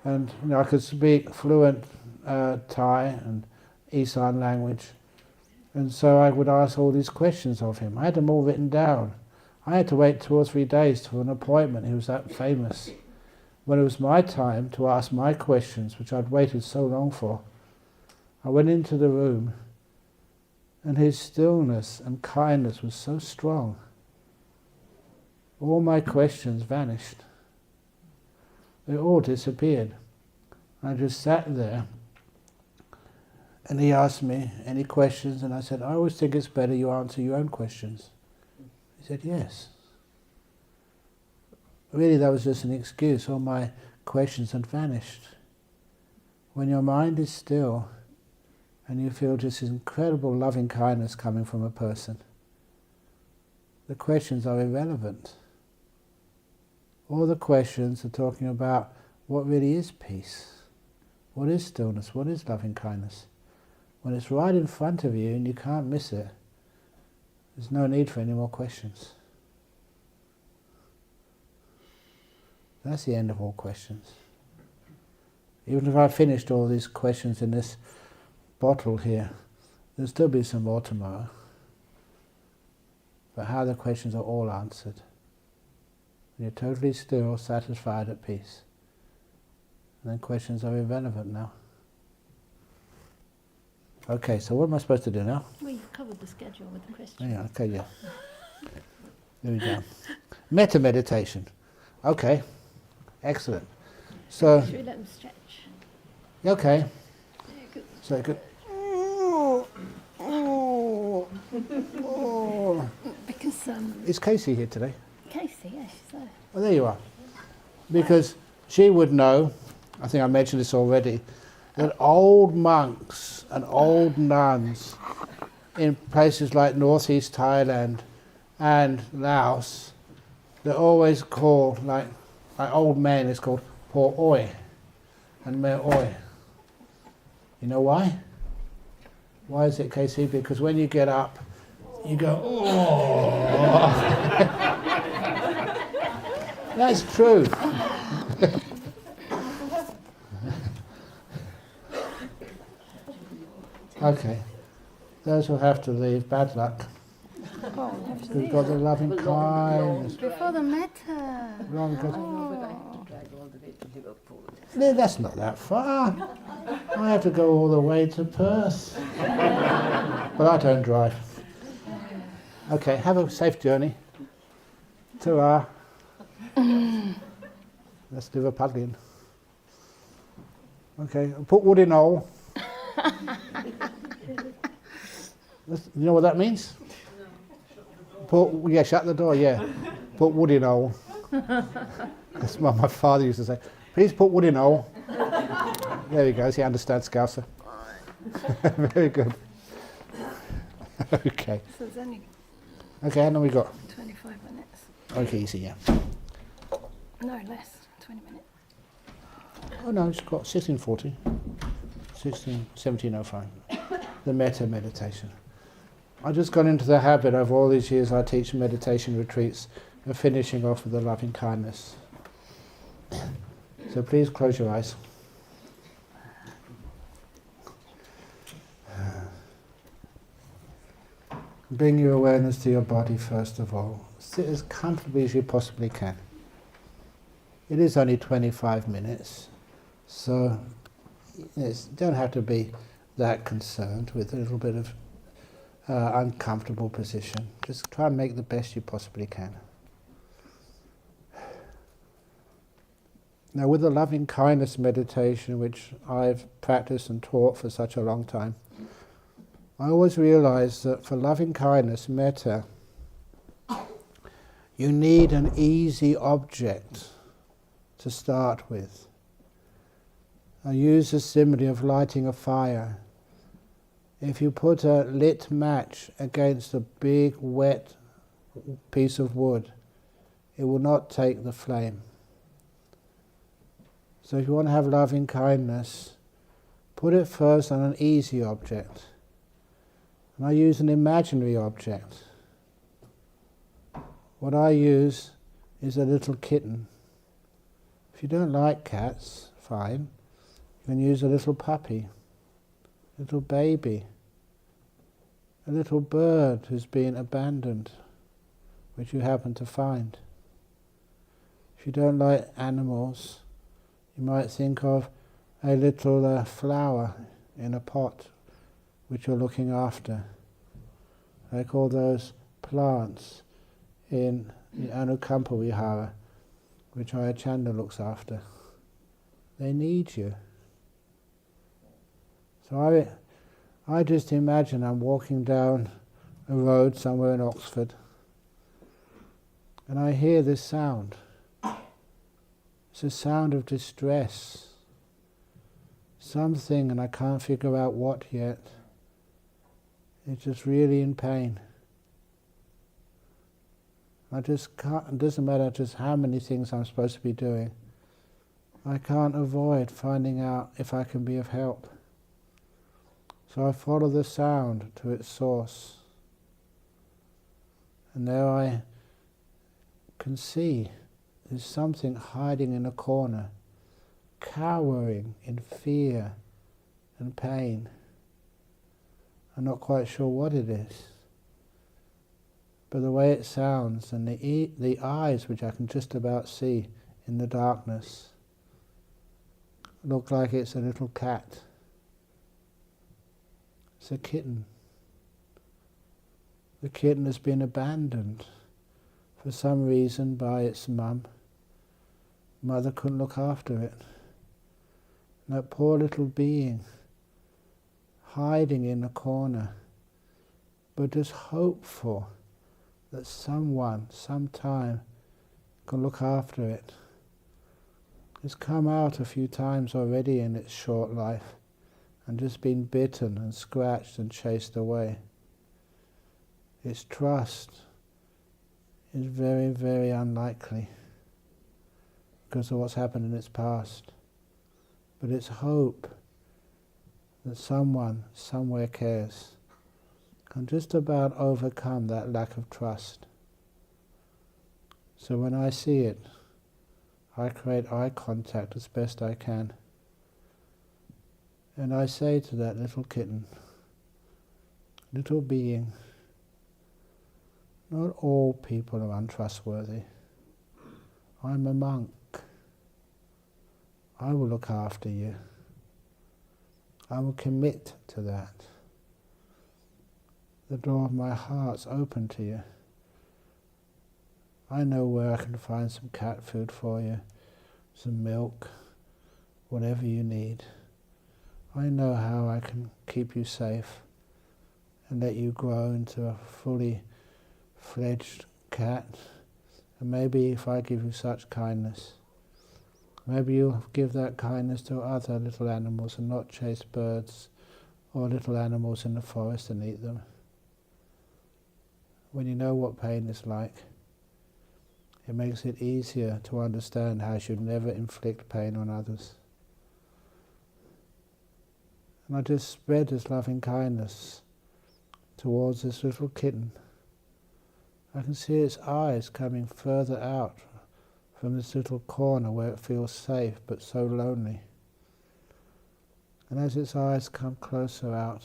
Speaker 1: and I could speak fluent Thai and Isan language, and so I would ask all these questions of him. I had them all written down. I had to wait 2 or 3 days for an appointment. He was that famous. When it was my time to ask my questions, which I'd waited so long for, I went into the room, and his stillness and kindness was so strong. All my questions vanished. They all disappeared. I just sat there, and he asked me any questions, and I said, I always think it's better you answer your own questions. He said, yes. Really, that was just an excuse. All my questions had vanished. When your mind is still, and you feel just this incredible loving kindness coming from a person, the questions are irrelevant. All the questions are talking about what really is peace, what is stillness, what is loving kindness. When it's right in front of you and you can't miss it, there's no need for any more questions. That's the end of all questions. Even if I finished all these questions in this bottle here, there'll still be some more tomorrow. But how the questions are all answered. You're totally still, satisfied, at peace. And then questions are irrelevant now. Okay, so what am I supposed to do now?
Speaker 2: Well, you've covered the schedule with the question.
Speaker 1: Yeah, okay, yeah. There we go. Metta meditation. Okay, excellent. So,
Speaker 2: Should we let them stretch?
Speaker 1: okay.
Speaker 2: Yeah, good.
Speaker 1: So good.
Speaker 2: Because
Speaker 1: Is Casey here today?
Speaker 2: Casey, yeah, she's there.
Speaker 1: Oh, there you are. Because she would know, I think I mentioned this already, that old monks and old nuns in places like northeast Thailand and Laos, they're always called, like old men, it's called po oi and me oi. You know why? Why is it, Casey? Because when you get up, you go, oh. That's true. Okay. Those who have to leave, bad luck. We've got the loving kindness.
Speaker 2: Before the Metta.
Speaker 1: Long
Speaker 3: I know, but I have to drive all the way to Liverpool.
Speaker 1: No, that's not that far. I have to go all the way to Perth. But I don't drive. Okay, have a safe journey. Ta-ra. Let's do a paddling. Okay, put wood in hole. You know what that means? Shut the door, yeah. Put wood in hole. That's what my father used to say. Please put wood in hole. There he goes, he understands Scouser. Very good. Okay.
Speaker 2: So there's only
Speaker 1: Okay, how long we got?
Speaker 2: 25 minutes.
Speaker 1: Okay, easy, yeah.
Speaker 2: No, less. 20 minutes.
Speaker 1: Oh no, it's got 1640. 1705. The Metta meditation. I just got into the habit over all these years I teach meditation retreats of finishing off with the loving kindness. So please close your eyes. Bring your awareness to your body first of all. Sit as comfortably as you possibly can. It is only 25 minutes, so you don't have to be that concerned with a little bit of uncomfortable position. Just try and make the best you possibly can. Now with the loving kindness meditation, which I've practiced and taught for such a long time, I always realize that for loving kindness, metta, you need an easy object to start with. I use the simile of lighting a fire. If you put a lit match against a big wet piece of wood, it will not take the flame. So if you want to have loving kindness, put it first on an easy object. And I use an imaginary object. What I use is a little kitten. If you don't like cats, fine. You can use a little puppy, a little baby, a little bird who's been abandoned, which you happen to find. If you don't like animals, you might think of a little flower in a pot which you're looking after. I call those plants in the Anukampa Vihara, which Ayachanda looks after. They need you. So I just imagine I'm walking down a road somewhere in Oxford, and I hear this sound. It's a sound of distress. Something, and I can't figure out what yet. It's just really in pain. I just can't, it doesn't matter just how many things I'm supposed to be doing. I can't avoid finding out if I can be of help. So I follow the sound to its source. And there I can see there's something hiding in a corner, cowering in fear and pain. I'm not quite sure what it is. But the way it sounds and the eyes, which I can just about see in the darkness, look like it's a little cat. It's a kitten. The kitten has been abandoned for some reason by its mum. Mother couldn't look after it. And that poor little being, hiding in a corner, but just hopeful that someone, sometime, can look after it. It's come out a few times already in its short life and just been bitten and scratched and chased away. Its trust is very, very unlikely because of what's happened in its past. But its hope that someone, somewhere cares, can just about overcome that lack of trust. So when I see it, I create eye contact as best I can. And I say to that little kitten, little being, not all people are untrustworthy. I'm a monk. I will look after you. I will commit to that. The door of my heart's open to you. I know where I can find some cat food for you, some milk, whatever you need. I know how I can keep you safe and let you grow into a fully fledged cat. And maybe if I give you such kindness, maybe you'll give that kindness to other little animals and not chase birds or little animals in the forest and eat them. when you know what pain is like, it makes it easier to understand how you should never inflict pain on others. And I just spread this loving kindness towards this little kitten. I can see its eyes coming further out from this little corner where it feels safe but so lonely. And as its eyes come closer out,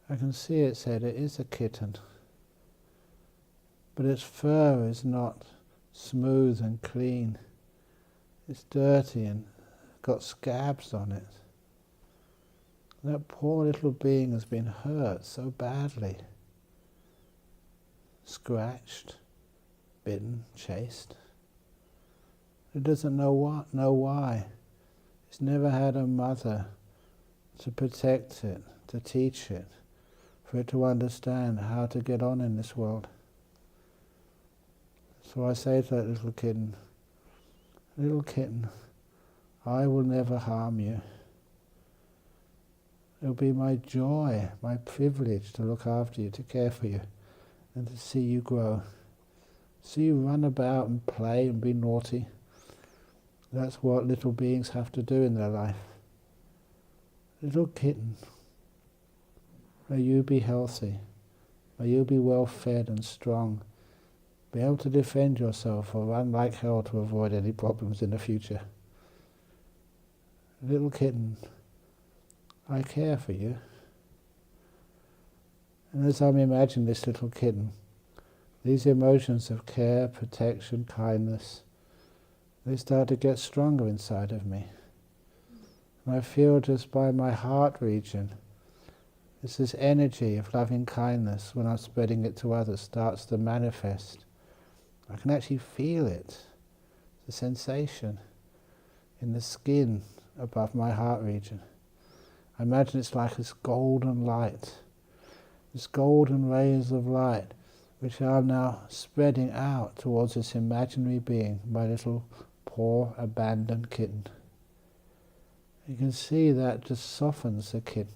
Speaker 1: I can see its head. It is a kitten, but its fur is not smooth and clean. It's dirty and got scabs on it. That poor little being has been hurt so badly. Scratched, bitten, chased. It doesn't know why. It's never had a mother to protect it, to teach it, for it to understand how to get on in this world. So I say to that little kitten, I will never harm you. It will be my joy, my privilege to look after you, to care for you, and to see you grow. See you run about and play and be naughty. That's what little beings have to do in their life. Little kitten, may you be healthy. May you be well fed and strong. Be able to defend yourself or run like hell to avoid any problems in the future. Little kitten, I care for you. And as I'm imagining this little kitten, these emotions of care, protection, kindness, they start to get stronger inside of me. And I feel just by my heart region, it's this energy of loving kindness, when I'm spreading it to others, starts to manifest. I can actually feel it, the sensation in the skin above my heart region. I imagine it's like this golden light, this golden rays of light, which are now spreading out towards this imaginary being, my little poor abandoned kitten. You can see that just softens the kitten.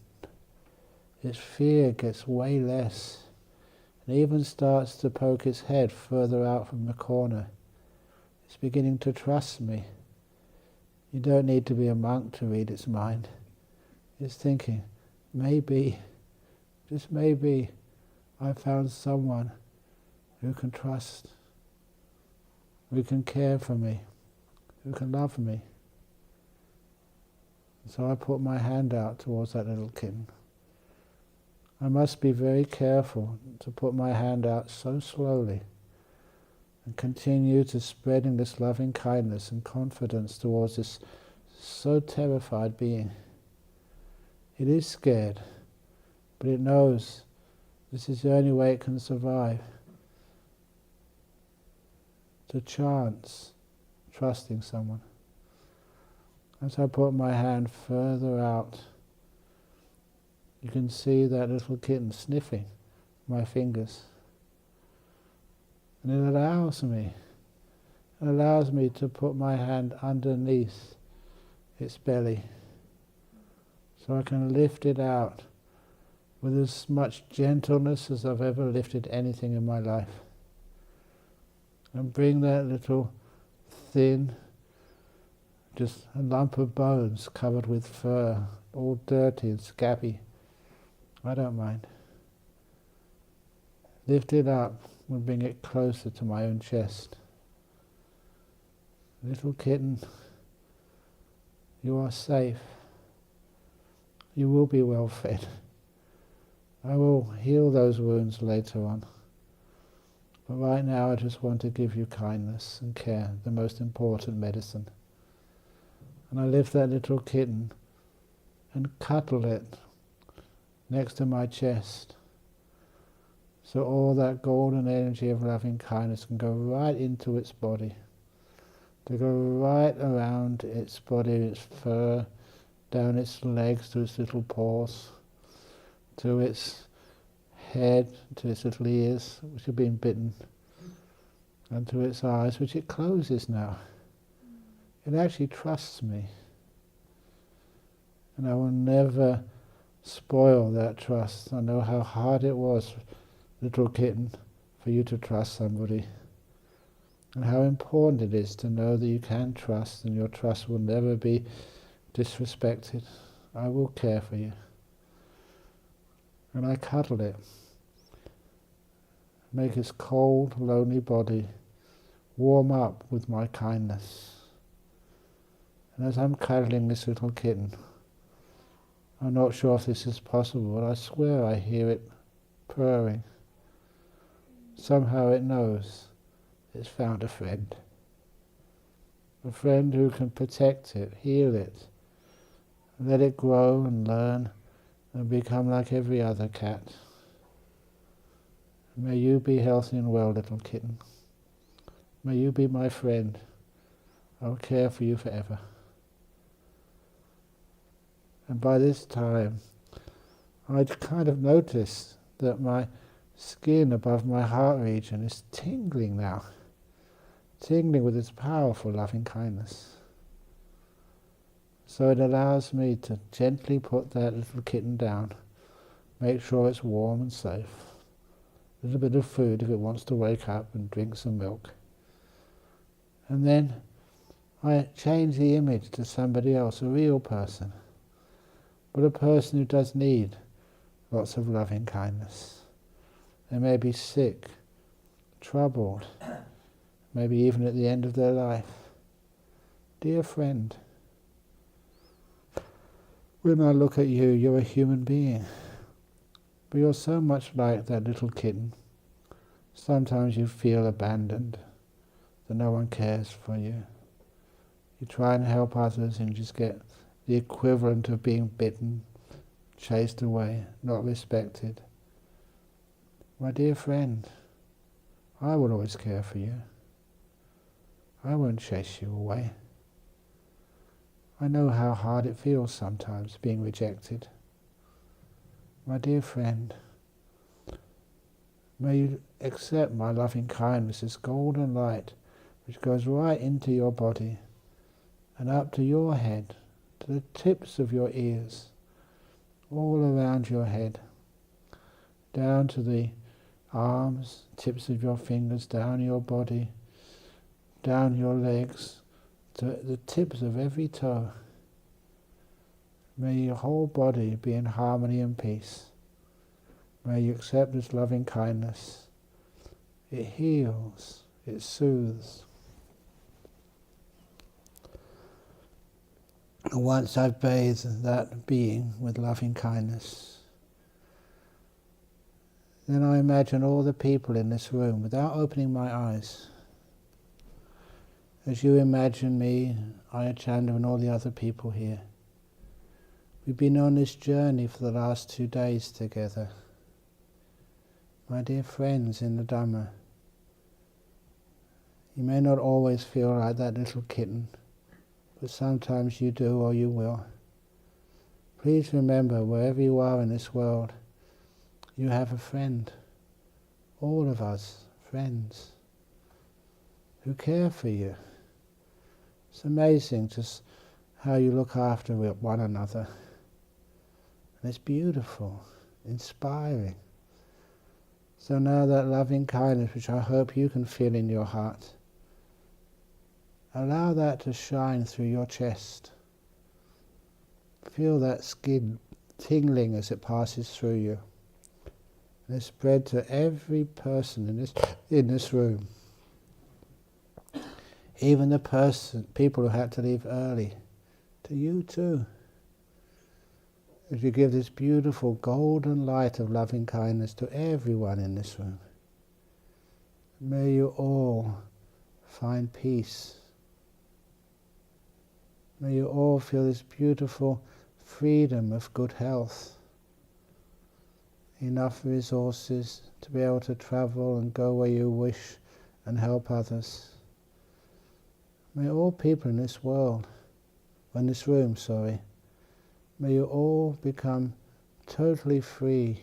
Speaker 1: Its fear gets way less, and even starts to poke its head further out from the corner. It's beginning to trust me. You don't need to be a monk to read its mind. It's thinking, maybe, just maybe, I found someone who can trust, who can care for me, who can love me. So I put my hand out towards that little kitten. I must be very careful to put my hand out so slowly and continue to spreading this loving kindness and confidence towards this so terrified being. It is scared, but it knows this is the only way it can survive. To chance trusting someone. As I put my hand further out, you can see that little kitten sniffing my fingers. And it allows me to put my hand underneath its belly, so I can lift it out with as much gentleness as I've ever lifted anything in my life. And bring that little thin, just a lump of bones covered with fur, all dirty and scabby. I don't mind. Lift it up and bring it closer to my own chest. Little kitten, you are safe. You will be well fed. I will heal those wounds later on. But right now I just want to give you kindness and care, the most important medicine. And I lift that little kitten and cuddle it next to my chest, so all that golden energy of loving kindness can go right into its body, to go right around its body, its fur, down its legs to its little paws, to its head, to its little ears, which have been bitten, and to its eyes, which it closes now. It actually trusts me. And I will never spoil that trust. I know how hard it was, little kitten, for you to trust somebody, and how important it is to know that you can trust and your trust will never be disrespected. I will care for you. And I cuddle it, make its cold, lonely body warm up with my kindness. And as I'm cuddling this little kitten, I'm not sure if this is possible, but I swear I hear it purring. Somehow it knows it's found a friend who can protect it, heal it, let it grow and learn and become like every other cat. May you be healthy and well, little kitten. May you be my friend. I'll care for you forever. And by this time, I'd kind of noticed that my skin above my heart region is tingling now, tingling with its powerful loving kindness. So it allows me to gently put that little kitten down, make sure it's warm and safe, a little bit of food if it wants to wake up and drink some milk. And then I change the image to somebody else, a real person, but a person who does need lots of loving kindness. They may be sick, troubled, maybe even at the end of their life. Dear friend, when I look at you, you're a human being, but you're so much like that little kitten. Sometimes you feel abandoned, that no one cares for you. You try and help others and you just get the equivalent of being bitten, chased away, not respected. My dear friend, I will always care for you. I won't chase you away. I know how hard it feels sometimes being rejected. My dear friend, may you accept my loving kindness, this golden light which goes right into your body and up to your head, to the tips of your ears, all around your head, down to the arms, tips of your fingers, down your body, down your legs, to the tips of every toe. May your whole body be in harmony and peace. May you accept this loving kindness. It heals, it soothes. And once I've bathed that being with loving kindness, then I imagine all the people in this room without opening my eyes. As you imagine me, Ayachandra and all the other people here. We've been on this journey for the last 2 days together. My dear friends in the Dhamma, you may not always feel like that little kitten, but sometimes you do or you will. Please remember, wherever you are in this world, you have a friend. All of us, friends, who care for you. It's amazing just how you look after one another. And it's beautiful, inspiring. So now that loving kindness, which I hope you can feel in your heart, allow that to shine through your chest. Feel that skin tingling as it passes through you. And it's spread to every person in this room. Even the people who had to leave early, to you too. As you give this beautiful golden light of loving kindness to everyone in this room. May you all find peace. May you all feel this beautiful freedom of good health. Enough resources to be able to travel and go where you wish and help others. May all people in this world, in this room, may you all become totally free,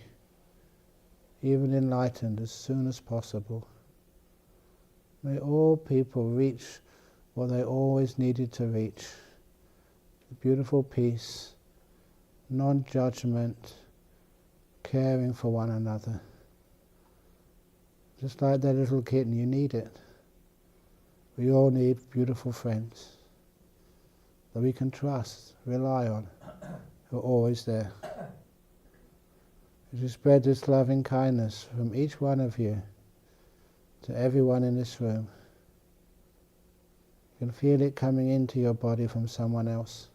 Speaker 1: even enlightened as soon as possible. May all people reach what they always needed to reach. The beautiful peace, non-judgment, caring for one another. Just like that little kitten, you need it. We all need beautiful friends that we can trust, rely on, who are always there. As you spread this loving kindness from each one of you to everyone in this room, you can feel it coming into your body from someone else.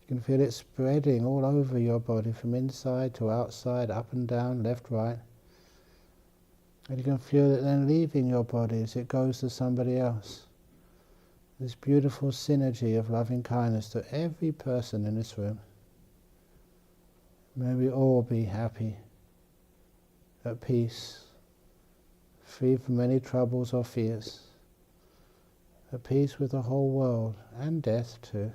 Speaker 1: You can feel it spreading all over your body from inside to outside, up and down, left, right. And you can feel it then leaving your body as it goes to somebody else. This beautiful synergy of loving kindness to every person in this room. May we all be happy, at peace, free from any troubles or fears, at peace with the whole world and death too.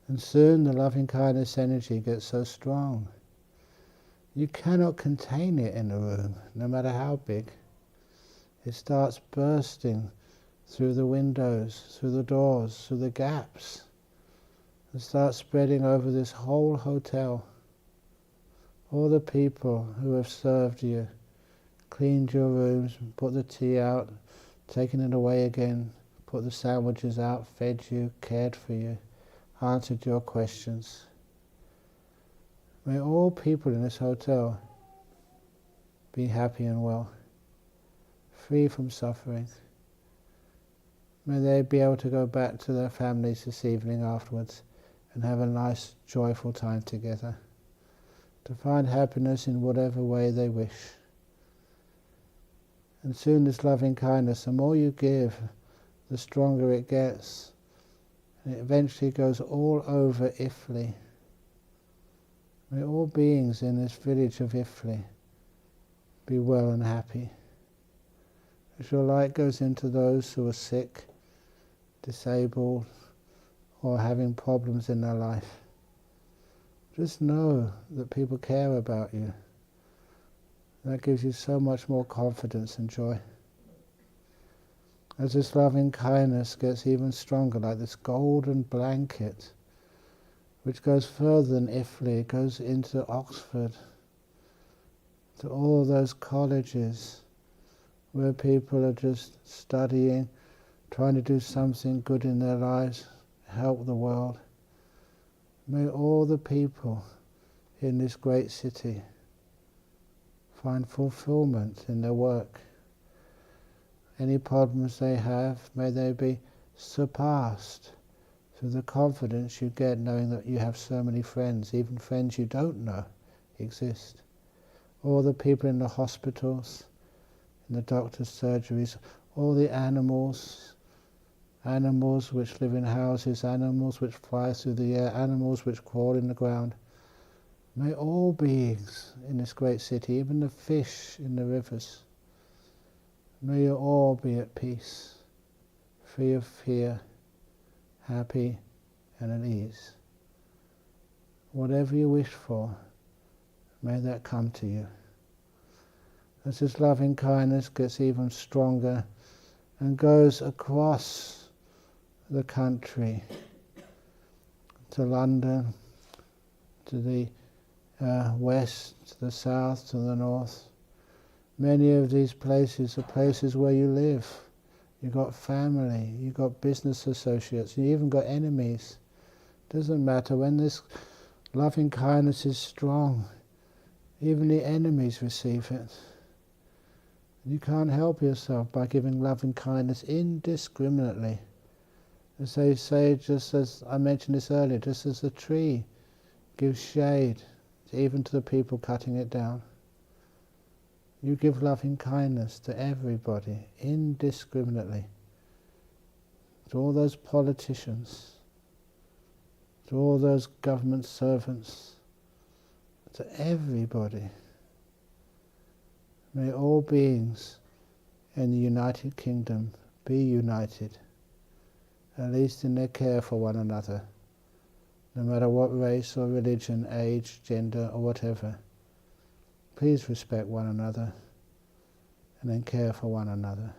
Speaker 1: And soon the loving kindness energy gets so strong you cannot contain it in the room, no matter how big. It starts bursting through the windows, through the doors, through the gaps, and starts spreading over this whole hotel. All the people who have served you, cleaned your rooms, put the tea out, taken it away again, put the sandwiches out, fed you, cared for you, answered your questions. May all people in this hotel be happy and well, free from suffering. May they be able to go back to their families this evening afterwards and have a nice, joyful time together, to find happiness in whatever way they wish. And soon this loving kindness, the more you give, the stronger it gets. And it eventually goes all over Ifli. May all beings in this village of Ifli be well and happy. As your light goes into those who are sick, disabled, or having problems in their life, just know that people care about you. That gives you so much more confidence and joy. As this loving kindness gets even stronger, like this golden blanket, which goes further than Ifli, it goes into Oxford, to all those colleges where people are just studying, trying to do something good in their lives, help the world. May all the people in this great city find fulfillment in their work. Any problems they have, may they be surpassed through the confidence you get knowing that you have so many friends, even friends you don't know exist. All the people in the hospitals, in the doctor's surgeries, all the animals which live in houses, animals which fly through the air, animals which crawl in the ground. May all beings in this great city, even the fish in the rivers, may you all be at peace, free of fear, happy and at ease. Whatever you wish for, may that come to you. As this loving kindness gets even stronger and goes across the country to London, to the west, to the south, to the north. Many of these places are places where you live. You've got family, you've got business associates, you even got enemies. Doesn't matter, when this loving kindness is strong, even the enemies receive it. You can't help yourself by giving loving kindness indiscriminately. As they say, just as I mentioned this earlier, just as the tree gives shade even to the people cutting it down, you give loving kindness to everybody indiscriminately, to all those politicians, to all those government servants, to everybody. May all beings in the United Kingdom be united, at least in their care for one another, no matter what race or religion, age, gender or whatever. Please respect one another and then care for one another.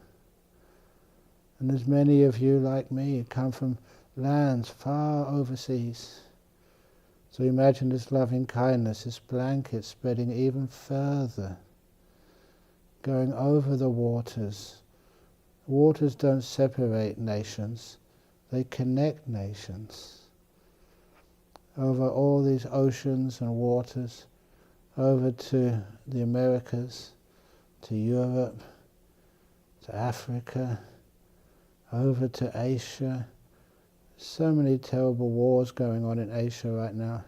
Speaker 1: And as many of you like me come from lands far overseas, So imagine this loving kindness, this blanket spreading even further, going over the waters. Waters don't separate nations, they connect nations. Over all these oceans and waters, over to the Americas, to Europe, to Africa, over to Asia. So many terrible wars going on in Asia right now.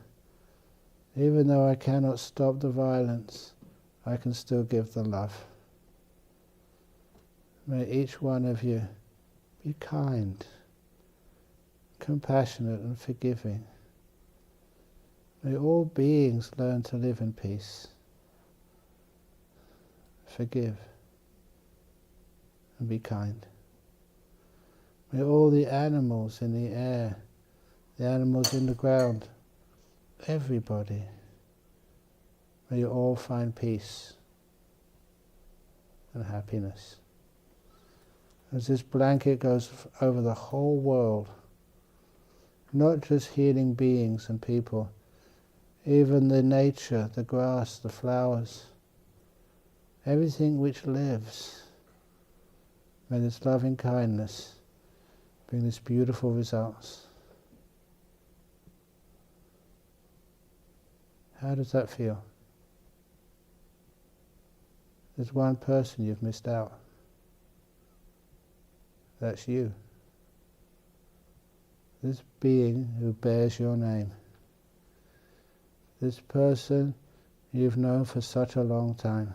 Speaker 1: Even though I cannot stop the violence, I can still give the love. May each one of you be kind, compassionate and forgiving. May all beings learn to live in peace. Forgive and be kind. May all the animals in the air, the animals in the ground, everybody, may you all find peace and happiness. As this blanket goes over the whole world, not just healing beings and people, even the nature, the grass, the flowers, everything which lives, may this loving kindness bring these beautiful results. How does that feel? There's one person you've missed out. That's you. This being who bears your name. This person you've known for such a long time.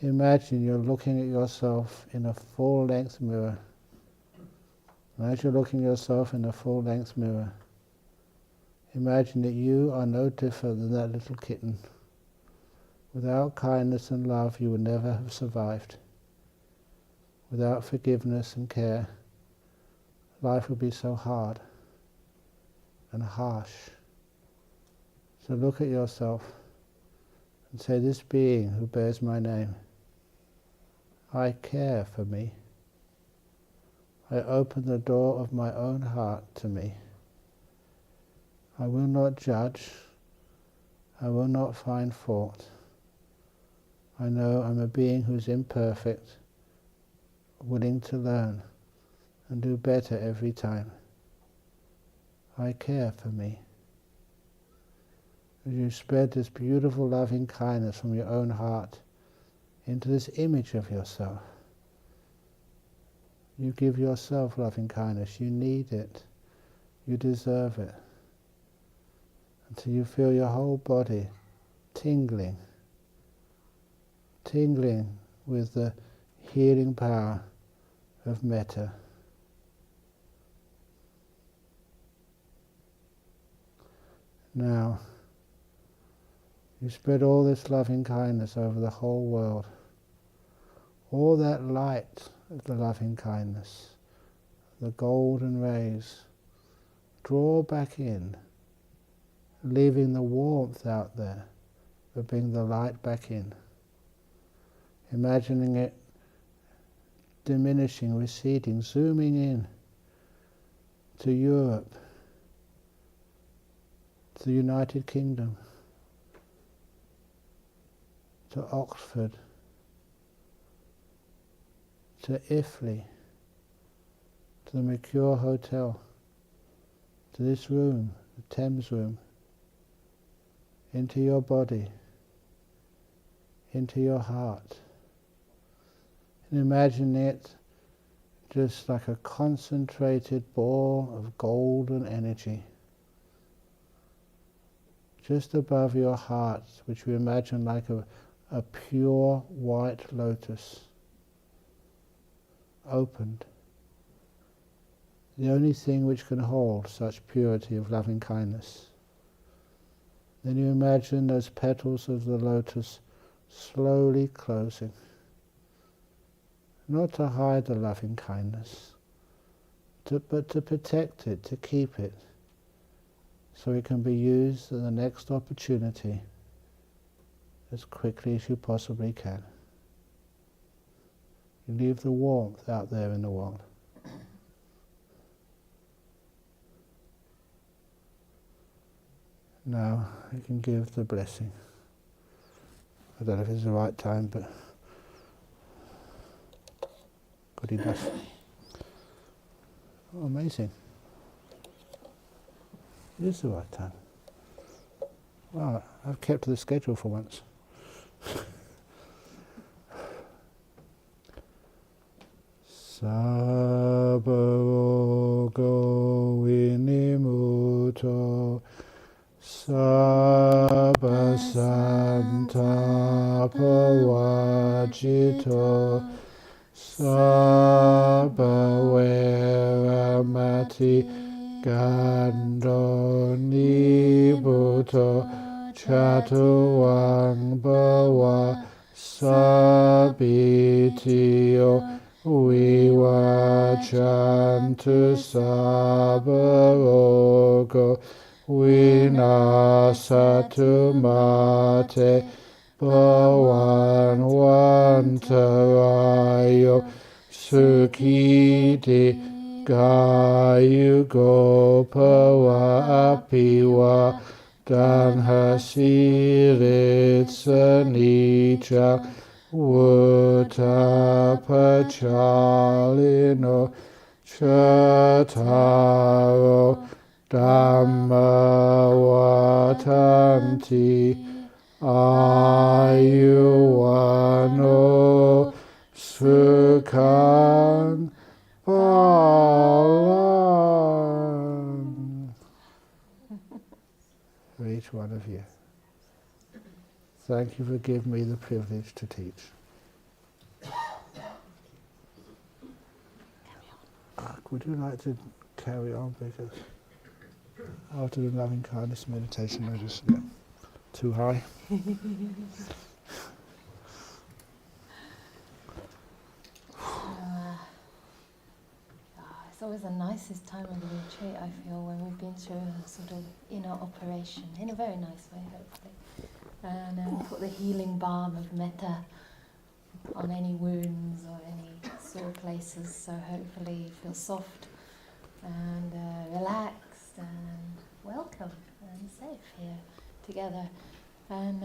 Speaker 1: Imagine you're looking at yourself in a full-length mirror. And as you're looking at yourself in a full-length mirror, imagine that you are no different than that little kitten. Without kindness and love, you would never have survived. Without forgiveness and care, life would be so hard and harsh. So look at yourself and say, this being who bears my name, I care for me. I open the door of my own heart to me. I will not judge. I will not find fault. I know I'm a being who's imperfect, willing to learn and do better every time. I care for me. As you spread this beautiful loving kindness from your own heart into this image of yourself, you give yourself loving kindness. You need it. You deserve it. Until you feel your whole body tingling, tingling with the healing power of Metta. Now, you spread all this loving kindness over the whole world. All that light of the loving kindness, the golden rays, draw back in, leaving the warmth out there, but bring the light back in. Imagining it diminishing, receding, zooming in to Europe, to the United Kingdom, to Oxford, to Iffley, to the Mercure Hotel, to this room, the Thames room, into your body, into your heart. And imagine it just like a concentrated ball of golden energy, just above your heart, which we imagine like a pure white lotus, opened. The only thing which can hold such purity of loving kindness. Then you imagine those petals of the lotus slowly closing. Not to hide the loving kindness, but to protect it, to keep it, so it can be used at the next opportunity as quickly as you possibly can. You leave the warmth out there in the world. Now you can give the blessing. I don't know if it's the right time, but good enough. Oh, amazing. It is the right time. Wow, I've kept to the schedule for once. Sabbarogo vinimuto Sabba santapavajito Sabba veramati gando nibuto chatuang bhava sabitio vivachantu sabbarogo vinasatu mate bhavan vantarayo sukhiti gayugo bhava apiva danhasiritsa nica Utapachalino Chataro Dhammavatanti Ayuvano Sukhan Bhalan. For each one of you. Thank you for giving me the privilege to teach. Would you like to carry on, because after the loving kindness meditation I just too high.
Speaker 2: It's always the nicest time of the retreat, I feel, when we've been through a sort of inner operation, in a very nice way, hopefully. And put the healing balm of metta on any wounds or any sore places, so hopefully you feel soft and relaxed and welcome and safe here together. And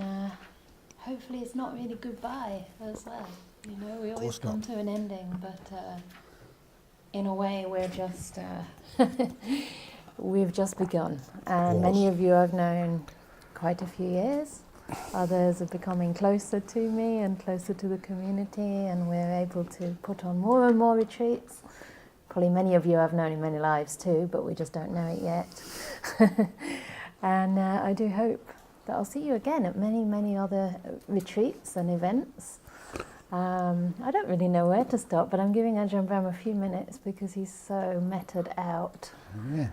Speaker 2: hopefully it's not really goodbye as well. You know, we always come to an ending, but in a way we're just we've just begun. And many of you I've known quite a few years. Others are becoming closer to me and closer to the community, and we're able to put on more and more retreats. Probably many of you I've known in many lives too, but we just don't know it yet. And I do hope that I'll see you again at many, many other retreats and events. I don't really know where to start, but I'm giving Ajahn Brahm a few minutes because he's so meted out.
Speaker 1: Yeah.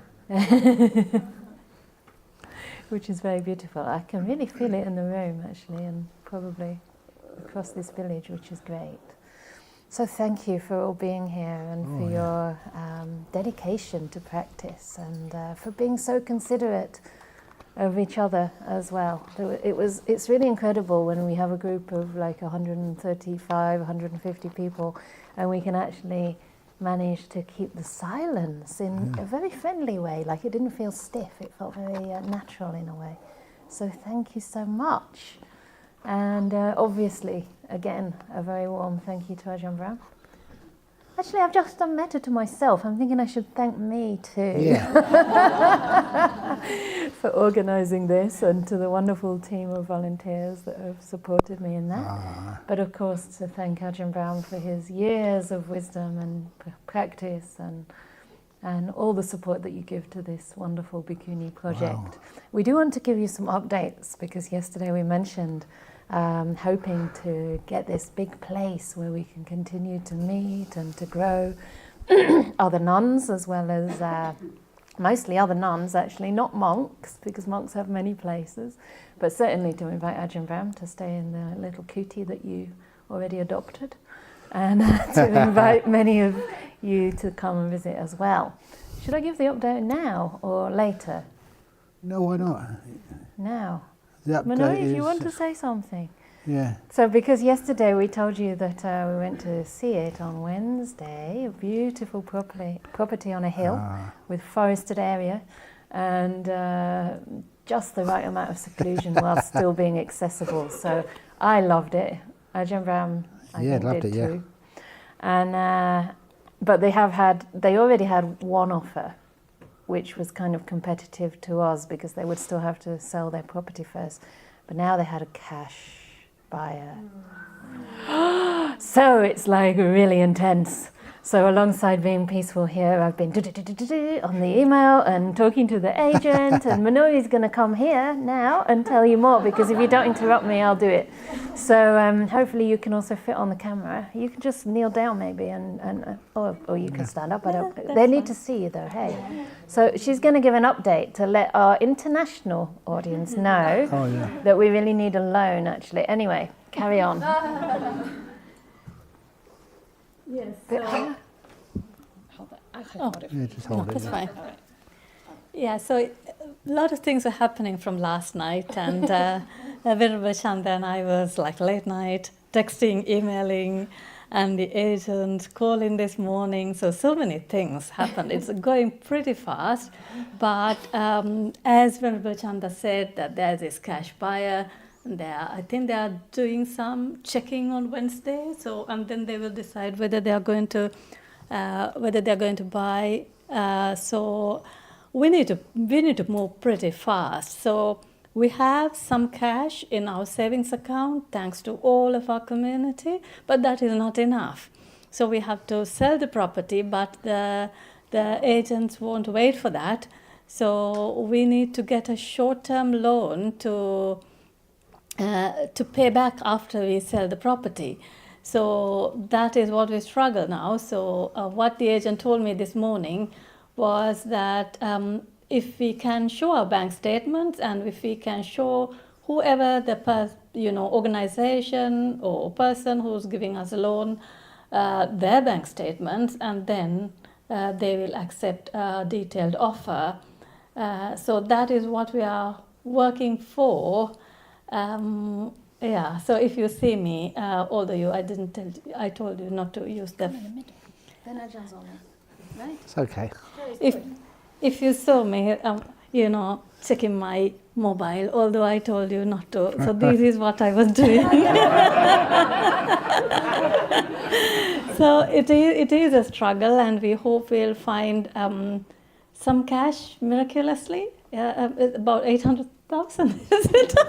Speaker 2: Which is very beautiful. I can really feel it in the room, actually, and probably across this village, which is great. So thank you for all being here and for your dedication to practice, and for being so considerate of each other as well. It's really incredible when we have a group of like 135, 150 people, and we can actually managed to keep the silence in a very friendly way, like it didn't feel stiff, it felt very natural in a way. So thank you so much. And obviously, again, a very warm thank you to Ajahn Brahm. Actually, I've just done metta to myself. I'm thinking I should thank me too for organising this, and to the wonderful team of volunteers that have supported me in that. But of course, to thank Ajahn Brahm for his years of wisdom and practice, and all the support that you give to this wonderful Bhikkhuni project. We do want to give you some updates, because yesterday we mentioned hoping to get this big place where we can continue to meet and to grow other nuns, as well as mostly other nuns, actually, not monks, because monks have many places, but certainly to invite Ajahn Brahm to stay in the little kuti that you already adopted, and to invite many of you to come and visit as well. Should I give the update now or later?
Speaker 1: No, why not?
Speaker 2: Now.
Speaker 1: The
Speaker 2: Manoj, if you want to say something.
Speaker 1: Yeah.
Speaker 2: So because yesterday we told you that we went to see it on Wednesday, a beautiful property on a hill with forested area, and just the right amount of seclusion while still being accessible. So I loved it. Ajahn Brahm, I think,
Speaker 1: loved
Speaker 2: did
Speaker 1: it, yeah.
Speaker 2: too. And but they already had one offer, which was kind of competitive to us because they would still have to sell their property first. But now they had a cash buyer. So it's like really intense. So alongside being peaceful here, I've been on the email and talking to the agent, and Manuri's going to come here now and tell you more, because if you don't interrupt me, I'll do it. So hopefully you can also fit on the camera. You can just kneel down maybe, or you can stand up. They need to see you though, hey. So she's going to give an update to let our international audience know that we really need a loan, actually. Anyway, carry on.
Speaker 3: Yes. So, hold that. I can hold it.
Speaker 1: Yeah, just hold it.
Speaker 4: That's
Speaker 1: Yeah.
Speaker 4: fine.
Speaker 3: All right.
Speaker 4: Yeah, so a lot of things were happening from last night, and Venerable Chanda and I was like late night texting, emailing, and the agent calling this morning. So many things happened. It's going pretty fast, but as Venerable Chanda said, that there's this cash buyer. I think they are doing some checking on Wednesday. So and then they will decide whether they are going to buy. So we need to move pretty fast. So we have some cash in our savings account, thanks to all of our community, but that is not enough. So we have to sell the property, but the agents won't wait for that. So we need to get a short-term loan to pay back after we sell the property. So that is what we struggle now. So what the agent told me this morning was that if we can show our bank statements, and if we can show whoever the organization or person who's giving us a loan their bank statements, and then they will accept a detailed offer. So that is what we are working for. So if you see me, although I told you not to use the.
Speaker 3: Then Ajah's on it, right?
Speaker 1: It's okay.
Speaker 4: If you saw me, checking my mobile, although I told you not to. So this is what I was doing. So it is a struggle, and we hope we'll find some cash miraculously. About 800,000, is it?
Speaker 2: A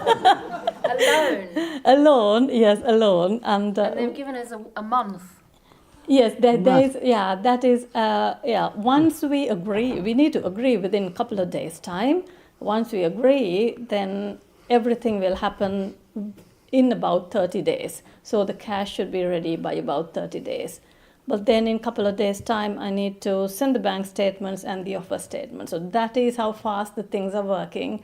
Speaker 2: loan?
Speaker 4: A loan, yes, a loan. And
Speaker 2: they've given us a month.
Speaker 4: yes, that is, once we agree, we need to agree within a couple of days' time. Once we agree, then everything will happen in about 30 days. So the cash should be ready by about 30 days. But then in a couple of days' time, I need to send the bank statements and the offer statement. So that is how fast the things are working.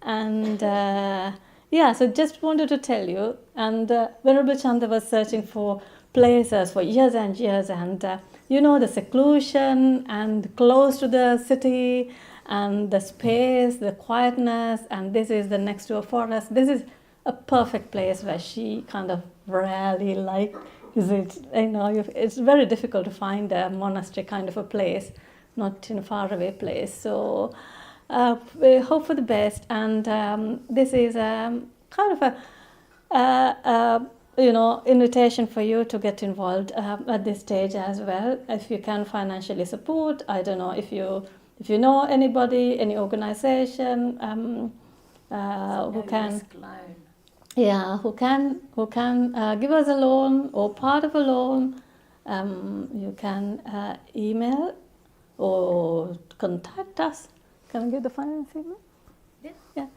Speaker 4: And so just wanted to tell you. And Venerable Chanda was searching for places for years and years. And, the seclusion and close to the city and the space, the quietness. And this is the next to a forest. This is a perfect place where she kind of really it's very difficult to find a monastery kind of a place, not in a faraway place. So we hope for the best, and this is kind of a invitation for you to get involved at this stage as well. If you can financially support, I don't know if you know anybody, any organization who can.
Speaker 2: Risk loan.
Speaker 4: Yeah, who can give us a loan or part of a loan. You can email or contact us. Can I give the finance email? Yeah.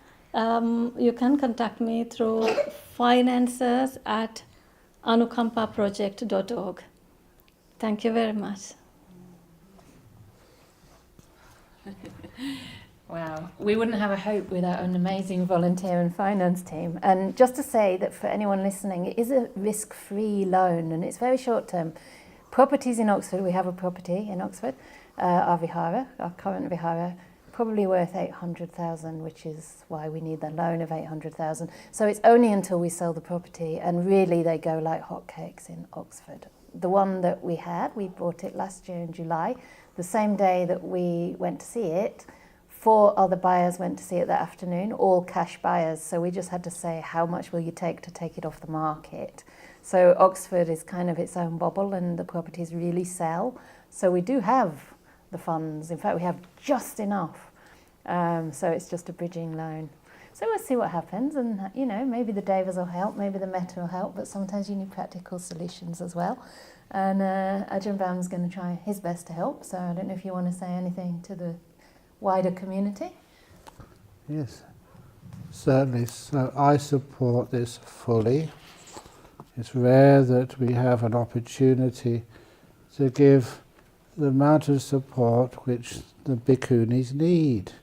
Speaker 4: You can contact me through finances@anukampaproject.org. Thank you very much.
Speaker 2: Wow, we wouldn't have a hope without an amazing volunteer and finance team. And just to say that for anyone listening, it is a risk-free loan, and it's very short-term. Properties in Oxford, we have a property in Oxford, our vihara, our current vihara, probably worth 800,000, which is why we need the loan of 800,000. So it's only until we sell the property, and really they go like hotcakes in Oxford. The one that we bought it last year in July, the same day that we went to see it. 4 other buyers went to see it that afternoon, all cash buyers. So we just had to say, how much will you take to take it off the market? So Oxford is kind of its own bubble and the properties really sell. So we do have the funds. In fact, we have just enough. So it's just a bridging loan. So we'll see what happens, and maybe the Devas will help, maybe the Metta will help, but sometimes you need practical solutions as well. And Ajahn Brahm's going to try his best to help, so I don't know if you want to say anything to the wider community.
Speaker 1: Yes, certainly. So I support this fully. It's rare that we have an opportunity to give the amount of support which the bhikkhunis need.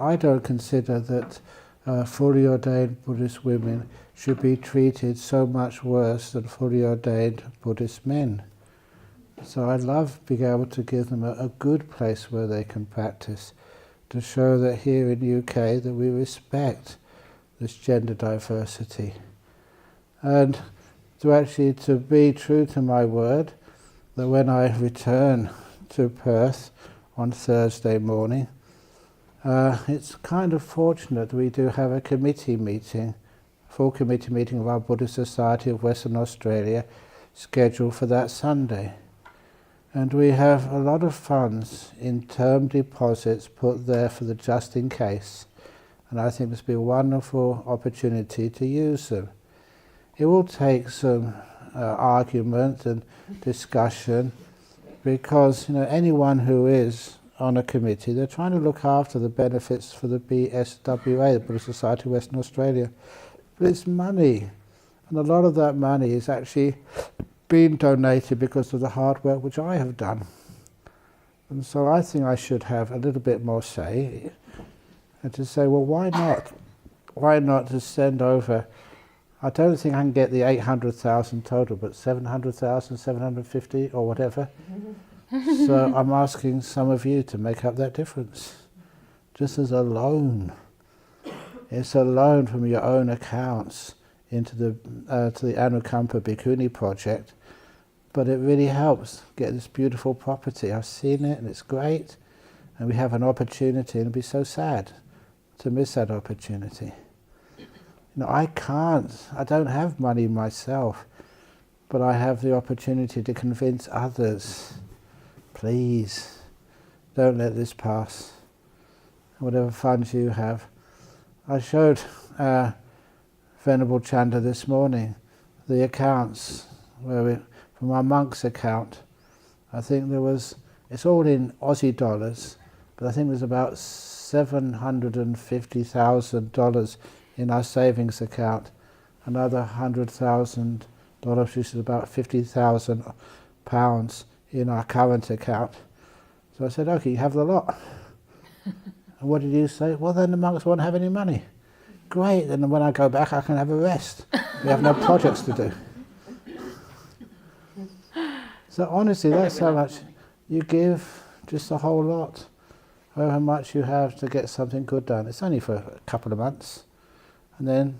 Speaker 1: I don't consider that fully ordained Buddhist women should be treated so much worse than fully ordained Buddhist men. So I love being able to give them a good place where they can practice, to show that here in UK that we respect this gender diversity. And to be true to my word, that when I return to Perth on Thursday morning, it's kind of fortunate that we do have a committee meeting, full committee meeting of our Buddhist Society of Western Australia scheduled for that Sunday. And we have a lot of funds in term deposits put there for the just in case. And I think this will be a wonderful opportunity to use them. It will take some argument and discussion, because anyone who is on a committee, they're trying to look after the benefits for the BSWA, the Buddhist Society of Western Australia. But it's money, and a lot of that money is actually being donated because of the hard work which I have done. And so I think I should have a little bit more say, and to say, well, why not? Why not to send over, I don't think I can get the 800,000 total, but 700,000, 750 or whatever. So I'm asking some of you to make up that difference, just as a loan. It's a loan from your own accounts into the to the Anukampa Bhikkhuni project, but it really helps get this beautiful property. I've seen it and it's great, and we have an opportunity, and it'd be so sad to miss that opportunity. I don't have money myself, but I have the opportunity to convince others. Please, don't let this pass. Whatever funds you have. I showed Venerable Chanda this morning the accounts from our monk's account. I think it's all in Aussie dollars, but I think there's about $750,000 in our savings account, another $100,000, which is about £50,000 in our current account. So I said, okay, you have the lot. And what did you say? Well, then the monks won't have any money. Great, then when I go back I can have a rest. We have no projects to do. So honestly, that's how much you give, just a whole lot. However much you have to get something good done. It's only for a couple of months. And then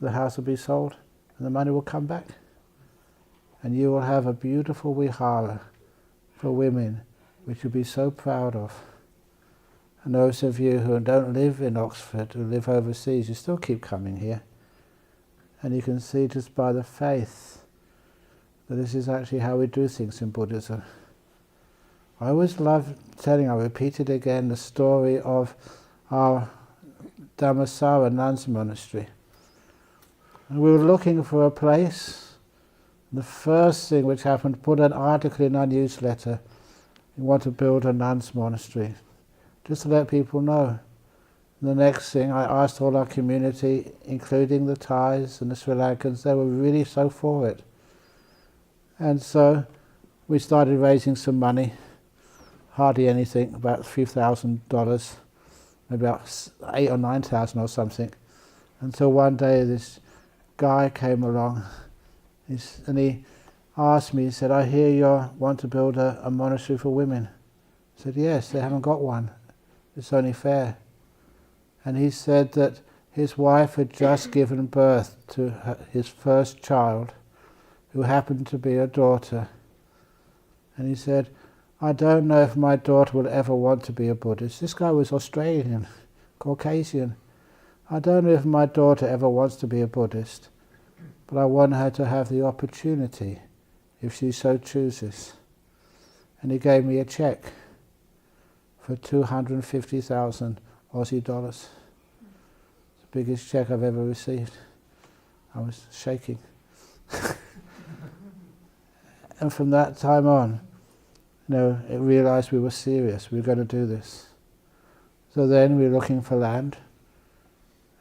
Speaker 1: the house will be sold and the money will come back. And you will have a beautiful vihara for women, which you'll be so proud of. And those of you who don't live in Oxford, who live overseas, you still keep coming here. And you can see just by the faith that this is actually how we do things in Buddhism. I always love telling, I'll repeat it again, the story of our Dhammasara nuns monastery. And we were looking for a place. The first thing which happened, put an article in our newsletter, we want to build a nuns monastery, just to let people know. And the next thing, I asked all our community, including the Thais and the Sri Lankans, they were really so for it. And so we started raising some money, hardly anything, about a few $1,000s, maybe about 8,000 or 9,000 or something, until one day this guy came along, and he asked me, he said, I hear you want to build a monastery for women. I said, yes, they haven't got one. It's only fair. And he said that his wife had just given birth to his first child, who happened to be a daughter. And he said, I don't know if my daughter will ever want to be a Buddhist. This guy was Australian, Caucasian. I don't know if my daughter ever wants to be a Buddhist, but I want her to have the opportunity if she so chooses. And he gave me a cheque for 250,000 Aussie dollars. It's the biggest cheque I've ever received. I was shaking. And from that time on, it realized we were serious, we were going to do this. So then we were looking for land,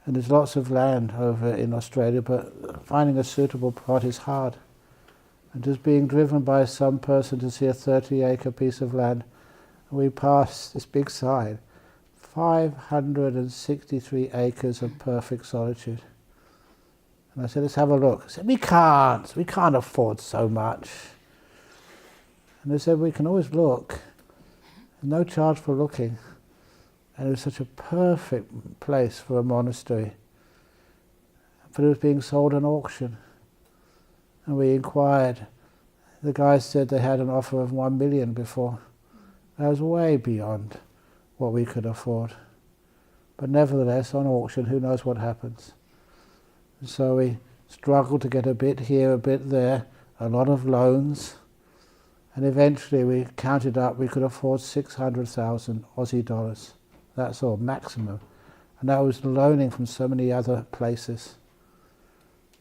Speaker 1: and there's lots of land over in Australia, but finding a suitable plot is hard. And just being driven by some person to see a 30-acre piece of land, and we passed this big sign, 563 acres of perfect solitude. And I said, let's have a look. I said, we can't afford so much. And they said, we can always look. No charge for looking. And it was such a perfect place for a monastery. But it was being sold at auction. And we inquired. The guy said they had an offer of 1 million before. That was way beyond what we could afford. But nevertheless, on auction, who knows what happens. And so we struggled to get a bit here, a bit there, a lot of loans. And eventually we counted up, we could afford 600,000 Aussie dollars. That's all, maximum. And that was loaning from so many other places.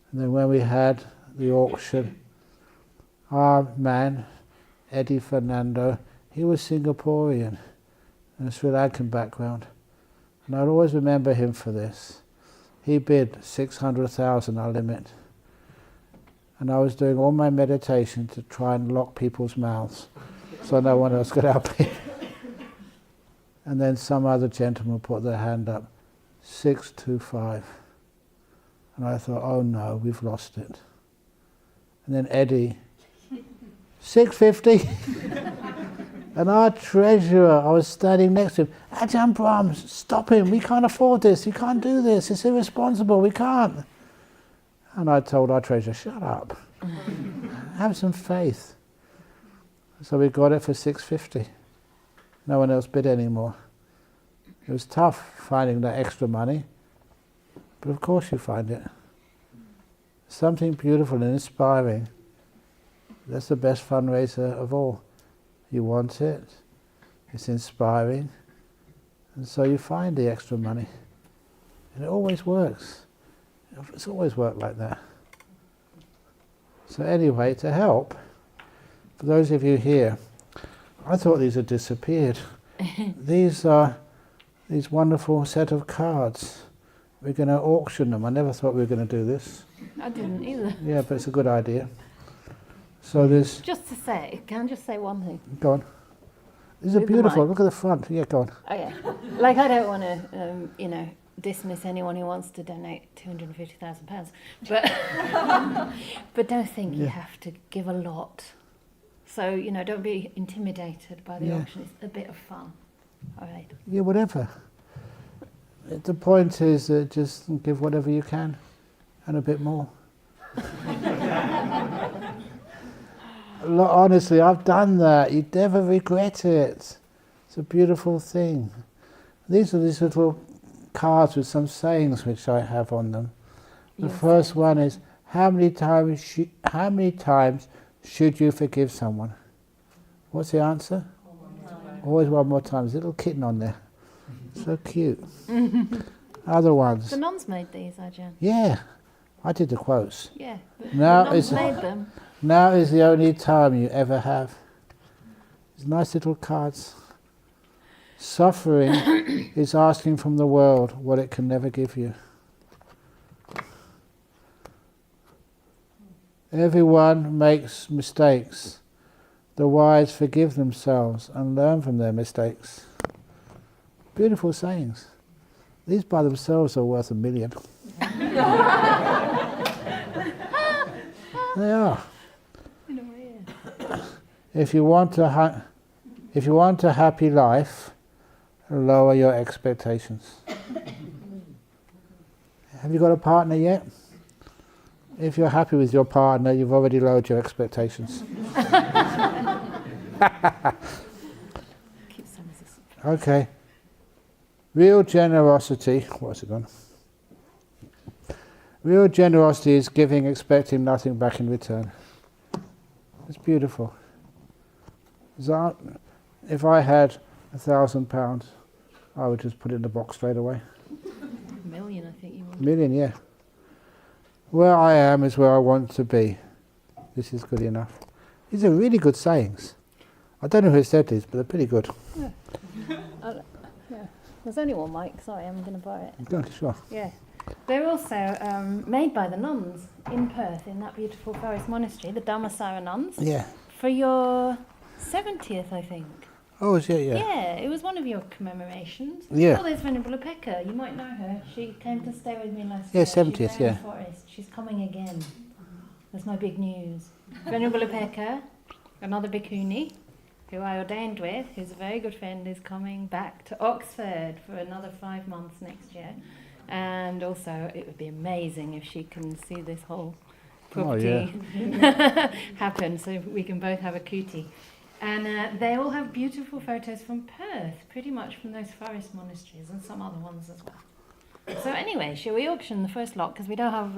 Speaker 1: And then when we had the auction, our man, Eddie Fernando, he was Singaporean and a Sri Lankan background. And I'll always remember him for this. He bid 600,000, our limit. And I was doing all my meditation to try and lock people's mouths so no one else could help me. And then some other gentleman put their hand up, 625. And I thought, oh no, we've lost it. And then Eddie, 650. And our treasurer, I was standing next to him, Ajahn Brahm, stop him, we can't afford this, you can't do this, it's irresponsible, we can't. And I told our treasurer, shut up, have some faith. So we got it for 650. No one else bid anymore. It was tough finding that extra money, but of course you find it. Something beautiful and inspiring. That's the best fundraiser of all. You want it, it's inspiring, and so you find the extra money. And it always works. It's always worked like that. So anyway, to help, for those of you here, I thought these had disappeared. These are these wonderful set of cards. We're going to auction them. I never thought we were going to do this.
Speaker 2: I didn't either.
Speaker 1: Yeah, but it's a good idea. So there's...
Speaker 2: Just to say, can I just say one thing?
Speaker 1: Go on. These are
Speaker 2: With the
Speaker 1: beautiful.
Speaker 2: mic.
Speaker 1: Look at the front. Yeah, go on.
Speaker 2: Oh yeah. Like I don't want to, dismiss anyone who wants to donate £250,000, but but don't think you have to give a lot. So don't be intimidated by the auction. It's a bit of fun. All right.
Speaker 1: Yeah, whatever. The point is that just give whatever you can, and a bit more. Honestly, I've done that. You'd never regret it. It's a beautiful thing. These are these little cards with some sayings which I have on them. The first one is, how many times should you forgive someone? What's the answer? Always one more time. There's a little kitten on there. So cute. Other ones.
Speaker 2: The nuns made these, Ajahn.
Speaker 1: Yeah, I did the quotes.
Speaker 2: Yeah, but
Speaker 1: Now
Speaker 2: the nuns made them.
Speaker 1: Now is the only time you ever have. These nice little cards. Suffering is asking from the world what it can never give you. Everyone makes mistakes. The wise forgive themselves and learn from their mistakes. Beautiful sayings. These by themselves are worth $1 million. They are.
Speaker 2: In a way, yeah.
Speaker 1: If you want a happy life, lower your expectations. Have you got a partner yet? If you're happy with your partner, you've already lowered your expectations.
Speaker 3: Keep some as a surprise.
Speaker 1: Okay. Real generosity. What's it gone? Real generosity is giving, expecting nothing back in return. It's beautiful. So if I had £1,000, I would just put it in the box straight away.
Speaker 3: $1 million, I think you want.
Speaker 1: Million, yeah. Where I am is where I want to be. This is good enough. These are really good sayings. I don't know who said these, but they're pretty good.
Speaker 3: Yeah. There's only one mic. Sorry, I'm going to borrow it.
Speaker 1: Okay, sure.
Speaker 3: Yeah. They're also made by the nuns in Perth, in that beautiful forest monastery, the Dhammasara nuns,
Speaker 1: Yeah.
Speaker 3: for your 70th, I think.
Speaker 1: Oh, is it? Yeah.
Speaker 3: Yeah, it was one of your commemorations.
Speaker 1: Yeah.
Speaker 3: Oh, there's Venerable Pekka. You might know her. She came to stay with me last
Speaker 1: Yeah,
Speaker 3: year.
Speaker 1: 70th,
Speaker 3: She's there in
Speaker 1: yeah.
Speaker 3: the forest. She's coming again. That's my big news. Venerable Pekka, another bhikkhuni, who I ordained with, who's a very good friend, is coming back to Oxford for another 5 months next year. And also, it would be amazing if she can see this whole property happen, so we can both have a cootie. And they all have beautiful photos from Perth, pretty much from those forest monasteries, and some other ones as well. So anyway, shall we auction the first lot, because we don't have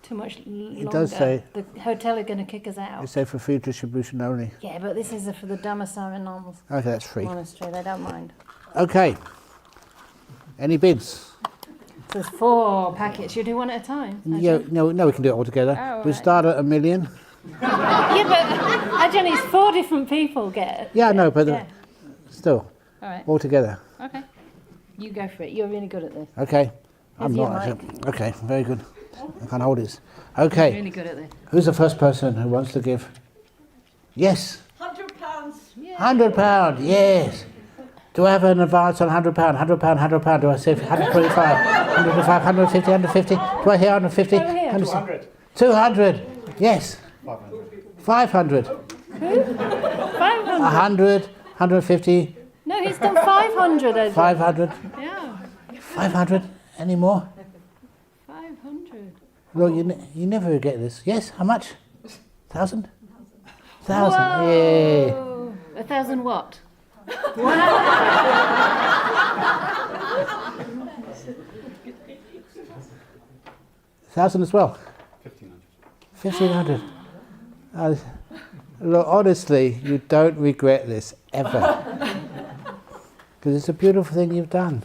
Speaker 3: too much longer.
Speaker 1: It does say,
Speaker 3: the hotel are going to kick us out.
Speaker 1: it says for free distribution only.
Speaker 3: Yeah, but this is for the Dhammasara nuns
Speaker 1: Okay, that's free.
Speaker 3: monastery. They don't mind.
Speaker 1: Okay. Any bids?
Speaker 3: So there's 4 packets. You do one at a time.
Speaker 1: Yeah, no, we can do it all together.
Speaker 3: Oh,
Speaker 1: We
Speaker 3: right.
Speaker 1: start at $1 million.
Speaker 3: Yeah, but Ajahn, it's 4 different people get it.
Speaker 1: Yeah, I know, but
Speaker 3: Yeah.
Speaker 1: still,
Speaker 3: All right.
Speaker 1: all together.
Speaker 3: Okay. You go for it. You're really good at this.
Speaker 1: Okay. I'm
Speaker 3: Here's your
Speaker 1: not.
Speaker 3: mic.
Speaker 1: actually. Okay, very good. I can't hold this.
Speaker 3: You're
Speaker 1: Okay.
Speaker 3: really good at this.
Speaker 1: Who's the first person who wants to give? Yes.
Speaker 5: £100.
Speaker 3: Yeah.
Speaker 1: £100. Yes. Do I have an advance on £100? £100. Do I say 125? 125, 150, 150? Do I hear 150?
Speaker 3: Over here.
Speaker 1: 200. 200. Yes. 500.
Speaker 3: 500.
Speaker 1: 100. 150.
Speaker 3: No, he's done 500. Ajahn.
Speaker 1: 500.
Speaker 3: Yeah.
Speaker 1: 500. Any more?
Speaker 3: 500.
Speaker 1: Look, you never get this. Yes. How much? 1,000. 1,000. Yay.
Speaker 3: Whoa. 1,000 what?
Speaker 1: 1,000 as well. 1,500. Look, honestly, you don't regret this ever, because it's a beautiful thing you've done.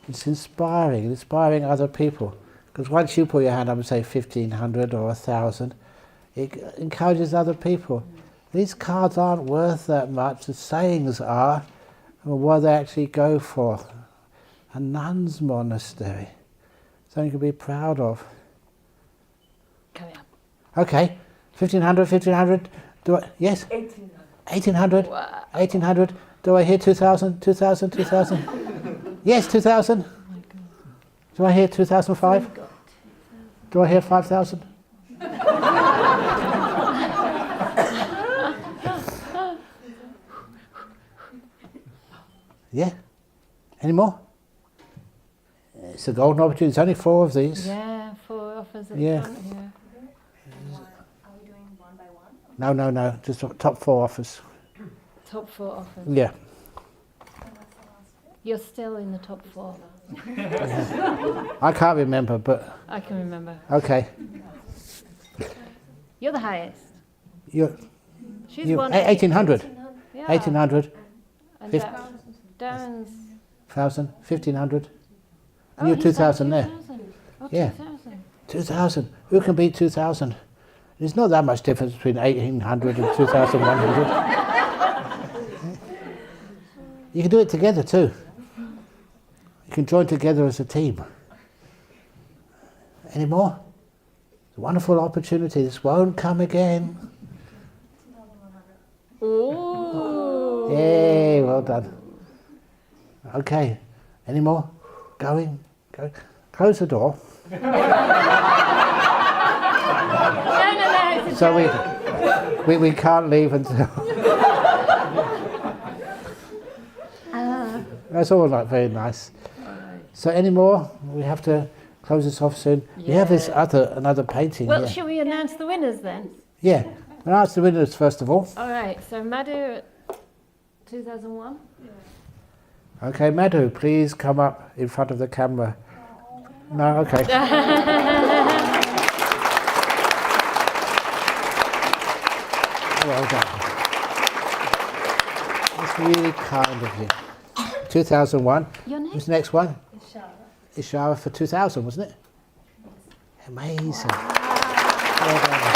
Speaker 1: It's inspiring other people. Because once you put your hand up and say 1,500 or 1,000, it encourages other people. These cards aren't worth that much. The sayings are, and what they actually go for. A nun's monastery. Something to be proud of.
Speaker 3: Carry on.
Speaker 1: Okay, 1,500. Do I? Yes. 1,800.
Speaker 3: Wow.
Speaker 1: 1,800. Do I hear 2,000? 2,000? 2,000? Yes, 2,000. Do I hear 2,005? Do I hear 5,000? Yeah. Any more? It's a golden opportunity. There's only 4 of these.
Speaker 3: Yeah, 4 offers at
Speaker 1: Yeah.
Speaker 3: front here.
Speaker 5: Are we doing one by one?
Speaker 1: No. Just top 4 offers.
Speaker 3: Top 4 offers.
Speaker 1: Yeah.
Speaker 3: You're still in the top 4.
Speaker 1: I can't remember, but
Speaker 3: I can remember.
Speaker 1: okay.
Speaker 3: You're the highest.
Speaker 1: You're,
Speaker 3: She's
Speaker 1: you,
Speaker 3: won
Speaker 1: 1,800.
Speaker 3: Yeah.
Speaker 1: 1,800.
Speaker 3: And
Speaker 1: Fif-
Speaker 3: Darren's.
Speaker 1: 1,000. 1,500.
Speaker 3: Oh,
Speaker 1: You're
Speaker 3: he's
Speaker 1: 2,000
Speaker 3: done
Speaker 1: there.
Speaker 3: 2,000. Oh,
Speaker 1: Yeah.
Speaker 3: 2,000.
Speaker 1: 2,000. Who can beat 2,000? There's not that much difference between 1,800 and 2,100. You can do it together too. You can join together as a team. Any more? It's a wonderful opportunity. This won't come again.
Speaker 3: Ooh.
Speaker 1: Yay, well done. Okay. Any more? Going? Go. Close the door.
Speaker 3: No, it's a
Speaker 1: So
Speaker 3: joke.
Speaker 1: we can't leave until... That's all like very nice. So any more? We have to close this off soon. We have this another painting
Speaker 3: Well,
Speaker 1: here.
Speaker 3: shall we announce the winners then?
Speaker 1: Yeah. We'll ask the winners first of all.
Speaker 3: All right, so Madhu 2001.
Speaker 1: Okay, Madhu, please come up in front of the camera. No, okay. Well done. That's really kind of you. 2001.
Speaker 3: Your name?
Speaker 1: Who's the next one? Ishara for 2000, wasn't it? Amazing. Well done.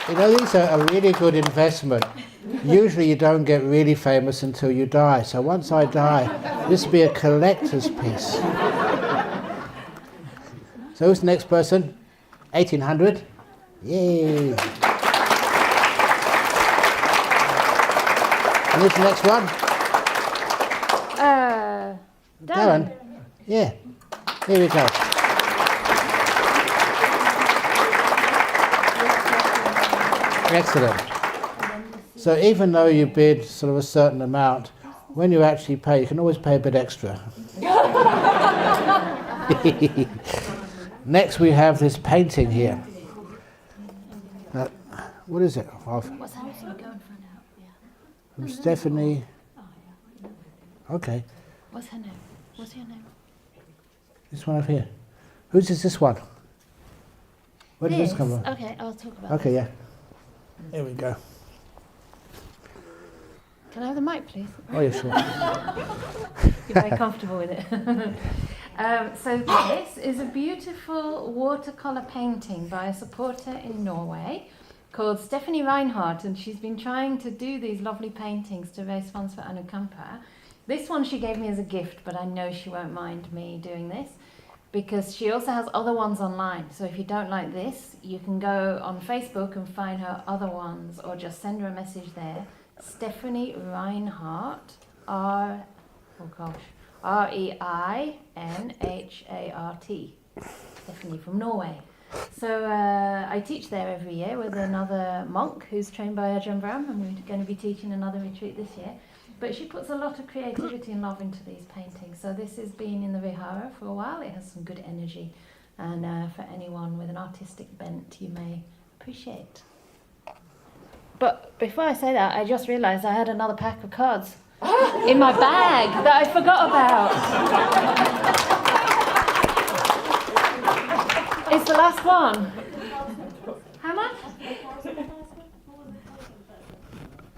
Speaker 1: You know, these are a really good investment. Usually you don't get really famous until you die. So once I die, this will be a collector's piece. So who's the next person? 1800? Yay. And who's the next one?
Speaker 3: Darren.
Speaker 1: Yeah. Here we go. Excellent. So even though you bid sort of a certain amount, when you actually pay, you can always pay a bit extra. Next we have this painting here. What is it?
Speaker 3: What's that? Go and find out. Yeah.
Speaker 1: From Stephanie. Okay.
Speaker 3: What's her name? What's your name?
Speaker 1: This one up here. Whose is this one? Where did this come from?
Speaker 3: Okay, I'll talk about
Speaker 1: Okay, yeah. Here we go.
Speaker 3: Can I have the mic, please?
Speaker 1: Oh, yeah, sure.
Speaker 3: You're very comfortable with it. So this is a beautiful watercolour painting by a supporter in Norway called Stephanie Reinhardt, and she's been trying to do these lovely paintings to raise funds for Anukampa. This one she gave me as a gift, but I know she won't mind me doing this because she also has other ones online. So if you don't like this, you can go on Facebook and find her other ones or just send her a message there. Stephanie Reinhardt, R-E-I-N-H-A-R-T. Stephanie from Norway. So I teach there every year with another monk who's trained by Ajahn Brahm, and we're going to be teaching another retreat this year. But she puts a lot of creativity and love into these paintings. So this has been in the Vihara for a while. It has some good energy. And for anyone with an artistic bent, you may appreciate. But before I say that, I just realised I had another pack of cards in my bag that I forgot about. It's the last one. How much?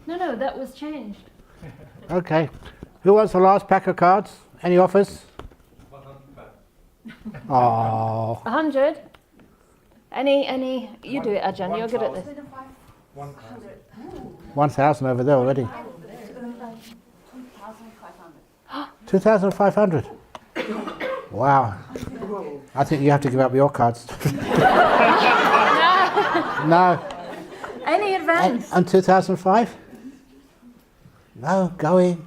Speaker 3: No, that was changed.
Speaker 1: Okay. Who wants the last pack of cards? Any offers? 100. Oh.
Speaker 3: 100? Any, you do it, Ajahn, you're good at this.
Speaker 1: 1,000 over there already. 2,500. Wow. I think you have to give up your cards. No.
Speaker 3: Any advance?
Speaker 1: And 2005? No, going.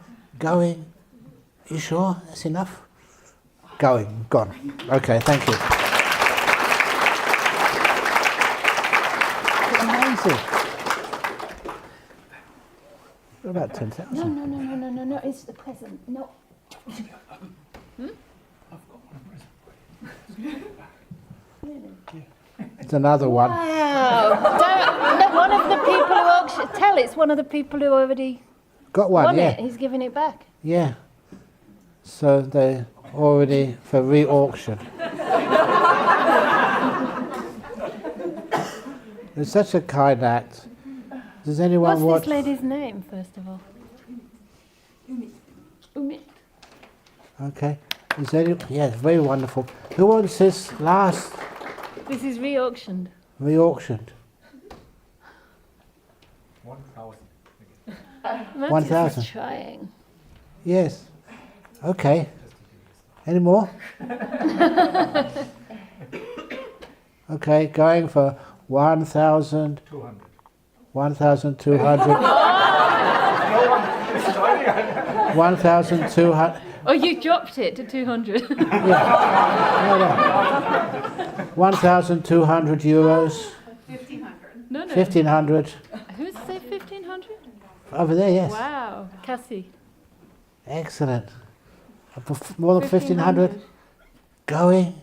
Speaker 1: You sure that's enough? Gone. Okay, thank you. Amazing. What about 10,000?
Speaker 3: No, it's the present. No.
Speaker 1: It's another one.
Speaker 3: Wow. One of the people who auctioned, tell it's one of the people who already
Speaker 1: Got one,
Speaker 3: won
Speaker 1: yeah.
Speaker 3: it. He's giving it back.
Speaker 1: Yeah. So they're already for re-auction. It's such a kind act. Does anyone
Speaker 3: What's
Speaker 1: watch?
Speaker 3: this lady's name, first of all? Umit.
Speaker 1: Okay. Is any? Yeah, very wonderful. Who wants this last
Speaker 3: This is re-auctioned.
Speaker 1: re-auctioned?
Speaker 6: 1,000.
Speaker 1: 1,000.
Speaker 3: Trying.
Speaker 1: Yes. Okay. Any more? Okay, going for 1,000.
Speaker 6: 200.
Speaker 1: 1,200. 1,200.
Speaker 3: Oh, you dropped it to 200.
Speaker 1: Yeah. 1,200 euros.
Speaker 5: 1,500.
Speaker 3: No.
Speaker 1: 1,500.
Speaker 3: Who's say 1,500?
Speaker 1: Over there, yes.
Speaker 3: Wow, Cassie.
Speaker 1: Excellent. More than 1,500. Going.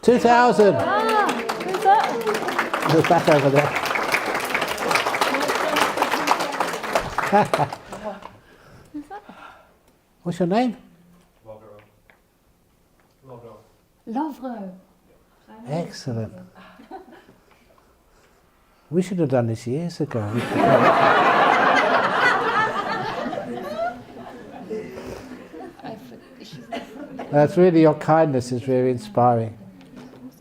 Speaker 1: 2,000.
Speaker 3: Ah,
Speaker 2: Who's that?
Speaker 1: There's back over there. What's your name?
Speaker 2: Lovro.
Speaker 1: Excellent. We should have done this years ago. That's really, your kindness is very inspiring.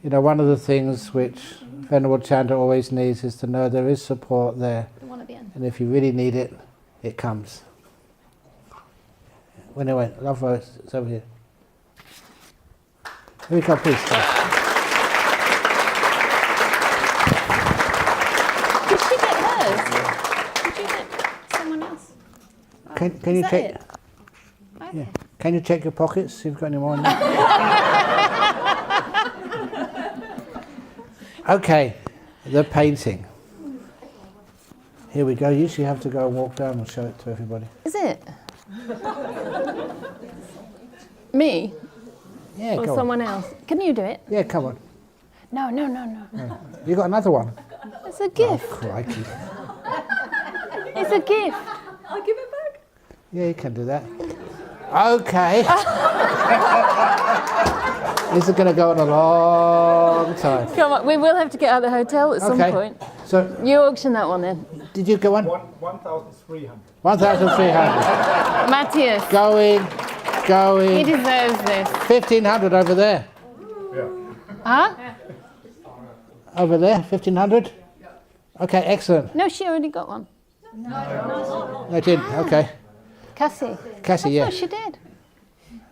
Speaker 1: You know, one of the things which Venerable Chandra always needs is to know there is support there.
Speaker 2: The one at the end.
Speaker 1: And if you really need it, it comes. When it went, Love Rose, it's over here. Here we go, please.
Speaker 2: Did she get hers? Did you get someone else?
Speaker 1: Can
Speaker 2: Is
Speaker 1: you
Speaker 2: that
Speaker 1: check?
Speaker 2: it? Okay.
Speaker 1: Yeah. Can you check your pockets? See if you've got any more in there. Okay, the painting. Here we go. You usually have to go and walk down and show it to everybody.
Speaker 2: Is it? Me?
Speaker 1: Yeah,
Speaker 2: Or
Speaker 1: go
Speaker 2: someone
Speaker 1: on.
Speaker 2: else? Can you do it?
Speaker 1: Yeah, come on.
Speaker 2: No.
Speaker 1: You got another one?
Speaker 2: It's a gift.
Speaker 1: Oh, crikey.
Speaker 2: It's a gift.
Speaker 5: I'll give it back.
Speaker 1: Yeah, you can do that. Okay. This is going to go on a long time.
Speaker 2: Come on, we will have to get out of the hotel at some
Speaker 1: Okay.
Speaker 2: point.
Speaker 1: So,
Speaker 2: You auction that one then.
Speaker 1: did you go on?
Speaker 6: 1,300.
Speaker 1: 1,300.
Speaker 2: Matthias,
Speaker 1: Going.
Speaker 2: he deserves this.
Speaker 1: 1,500 over there.
Speaker 6: Yeah.
Speaker 2: Huh?
Speaker 1: Over there, 1,500? Okay, excellent.
Speaker 2: No, she already got one.
Speaker 1: No, I didn't. Okay.
Speaker 2: Cassie.
Speaker 1: Cassie, yeah.
Speaker 2: Oh, she did.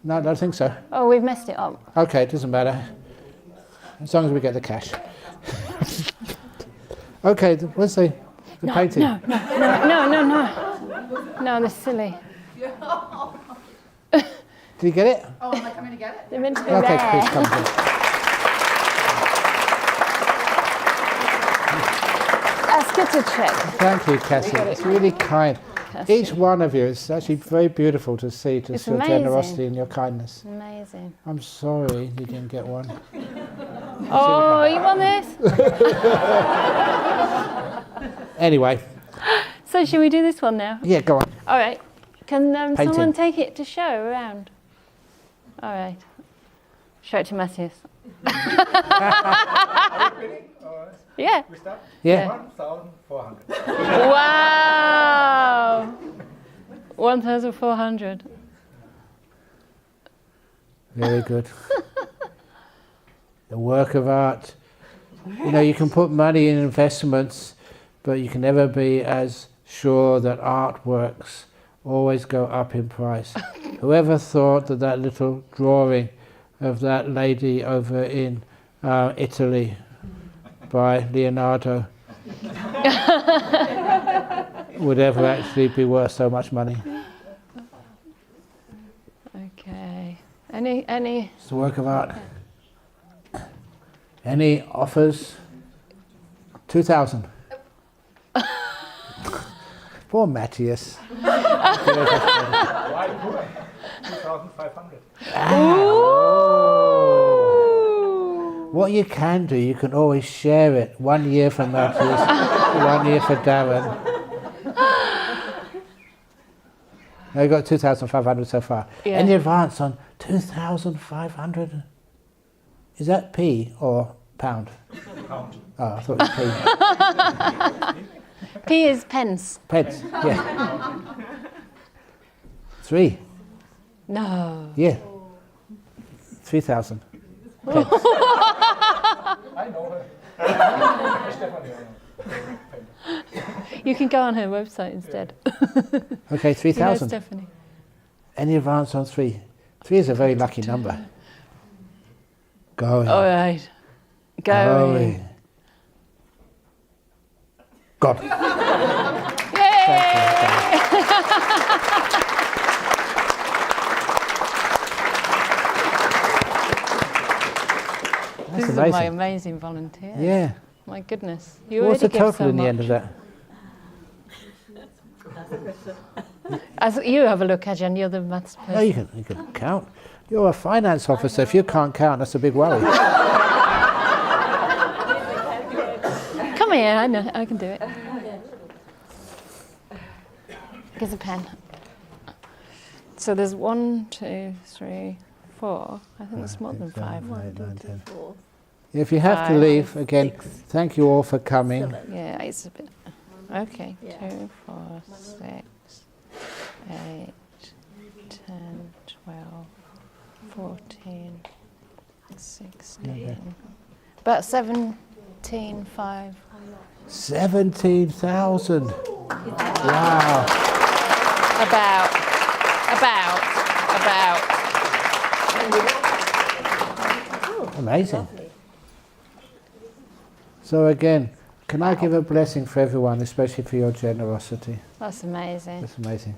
Speaker 1: No, I don't think so.
Speaker 2: Oh, we've messed it up.
Speaker 1: Okay, it doesn't matter. As long as we get the cash. Okay, what's the painting?
Speaker 2: No, they're silly.
Speaker 1: Did you get it?
Speaker 5: Oh, am I coming to get it?
Speaker 2: They're meant to be
Speaker 1: Okay,
Speaker 2: there.
Speaker 1: please come here.
Speaker 2: That's good to check.
Speaker 1: Thank you, Cassie. It's really kind.
Speaker 2: Cassie.
Speaker 1: Each one of you, it's actually very beautiful to see,
Speaker 2: It's
Speaker 1: your
Speaker 2: amazing.
Speaker 1: generosity and your kindness.
Speaker 2: Amazing.
Speaker 1: I'm sorry you didn't get one.
Speaker 2: Oh, you want this?
Speaker 1: Anyway,
Speaker 2: So should we do this one now?
Speaker 1: yeah, go on.
Speaker 2: All right. Can
Speaker 1: Painting.
Speaker 2: someone take it to show around? All right. Show it to Matthias. Yeah.
Speaker 6: We start?
Speaker 1: Yeah.
Speaker 6: 1,400.
Speaker 2: Wow. 1,400.
Speaker 1: Very good. The work of art. You know, you can put money in investments, but you can never be as sure that artworks always go up in price. Whoever thought that that little drawing of that lady over in Italy by Leonardo would ever actually be worth so much money?
Speaker 2: Okay. Any?
Speaker 1: It's the work of art. Any offers? 2,000. Poor Matthias.
Speaker 6: 2,500.
Speaker 1: What you can do, you can always share it. 1 year for Matthias, 1 year for Darren. Now you've got 2,500 so far.
Speaker 2: Yeah.
Speaker 1: Any advance on 2,500? Is that P or pound?
Speaker 6: Pound.
Speaker 1: Oh, I thought it was P.
Speaker 2: P is pence.
Speaker 1: Pence, yeah. 3,
Speaker 2: No.
Speaker 1: yeah. 3,000.
Speaker 6: I know her. Stephanie.
Speaker 2: You can go on her website instead.
Speaker 1: Okay,
Speaker 2: You know
Speaker 1: 3,000.
Speaker 2: Stephanie.
Speaker 1: Any advance on 3? 3 is a very lucky number. Going.
Speaker 2: All right. Going.
Speaker 1: God.
Speaker 2: Yay!
Speaker 1: That's
Speaker 2: This is my
Speaker 1: amazing.
Speaker 2: amazing volunteer.
Speaker 1: Yeah.
Speaker 2: My goodness. You
Speaker 1: What's the
Speaker 2: already give
Speaker 1: total
Speaker 2: so
Speaker 1: in the end
Speaker 2: much.
Speaker 1: of that?
Speaker 2: As you have a look, Ajahn, you're the maths person.
Speaker 1: No, you can count. You're a finance officer. If you can't count, that's a big worry.
Speaker 3: yeah, I know. I can do it. Here's a pen. So there's 1, 2, 3, 4. I think there's more than 5.
Speaker 1: 1, 2, 3,
Speaker 4: 2, 4.
Speaker 1: If you have to
Speaker 3: 5,
Speaker 1: leave, again,
Speaker 4: 6,
Speaker 1: thank you all for coming.
Speaker 4: 7.
Speaker 3: Yeah, it's a bit. Okay.
Speaker 4: Yeah.
Speaker 3: 2, 4, 6, 8, 10, 12, 14, 16. About 17, 5.
Speaker 1: 17,000. Wow.
Speaker 3: About.
Speaker 1: Amazing. So again, can I give a blessing for everyone, especially for your generosity?
Speaker 3: That's amazing.
Speaker 1: That's amazing.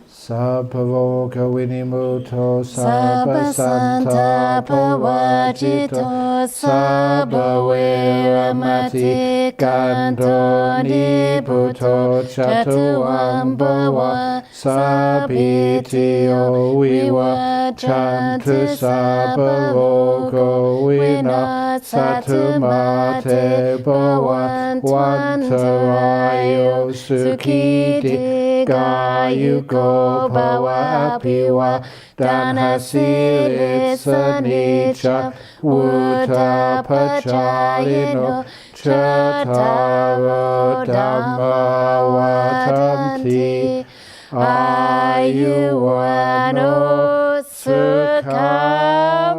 Speaker 1: Sabba roga vinimuto, sabba santapa vajito, sabba viramati kanto niputo chatuambava, sabitiyo viva chantu sabba roga vina satumate bhavan vantarayo sukhiti gayugo bhava apiva danhasirisa nicha utapachalino chataro dhamma vatanti ayuvano sukham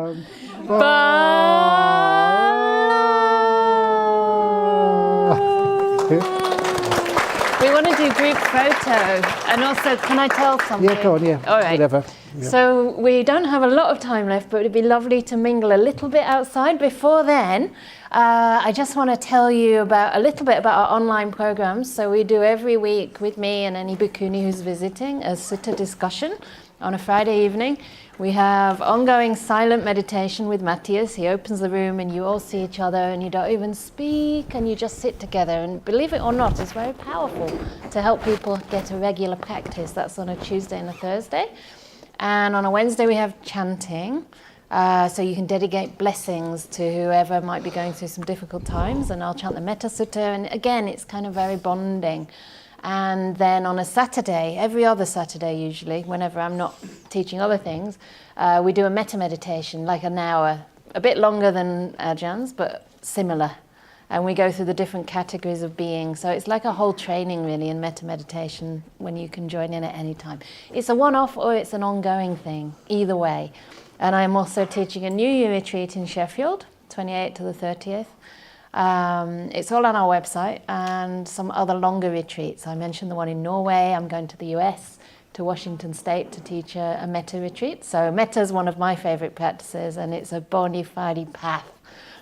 Speaker 3: We want to do group photo, and also, can I tell something?
Speaker 1: Yeah, go on, yeah.
Speaker 3: All right.
Speaker 1: Whatever. Yeah.
Speaker 3: So we don't have a lot of time left, but it'd be lovely to mingle a little bit outside. Before then, I just want to tell you about a little bit about our online programs. So we do every week with me and any bhikkhuni who's visiting a sutta discussion on a Friday evening. We have ongoing silent meditation with Matthias. He opens the room and you all see each other and you don't even speak and you just sit together. And believe it or not, it's very powerful to help people get a regular practice. That's on a Tuesday and a Thursday. And on a Wednesday we have chanting. So you can dedicate blessings to whoever might be going through some difficult times. And I'll chant the Metta Sutta. And again, it's kind of very bonding. And then on a Saturday, every other Saturday usually, whenever I'm not teaching other things, we do a metta meditation, like an hour, a bit longer than Ajahns, but similar. And we go through the different categories of being. So it's like a whole training really in metta meditation when you can join in at any time. It's a one-off or it's an ongoing thing, either way. And I'm also teaching a New Year retreat in Sheffield, 28th to the 30th. It's all on our website, and some other longer retreats. I mentioned the one in Norway. I'm going to the US, to Washington State to teach a metta retreat. So metta is one of my favorite practices, and it's a bona fide path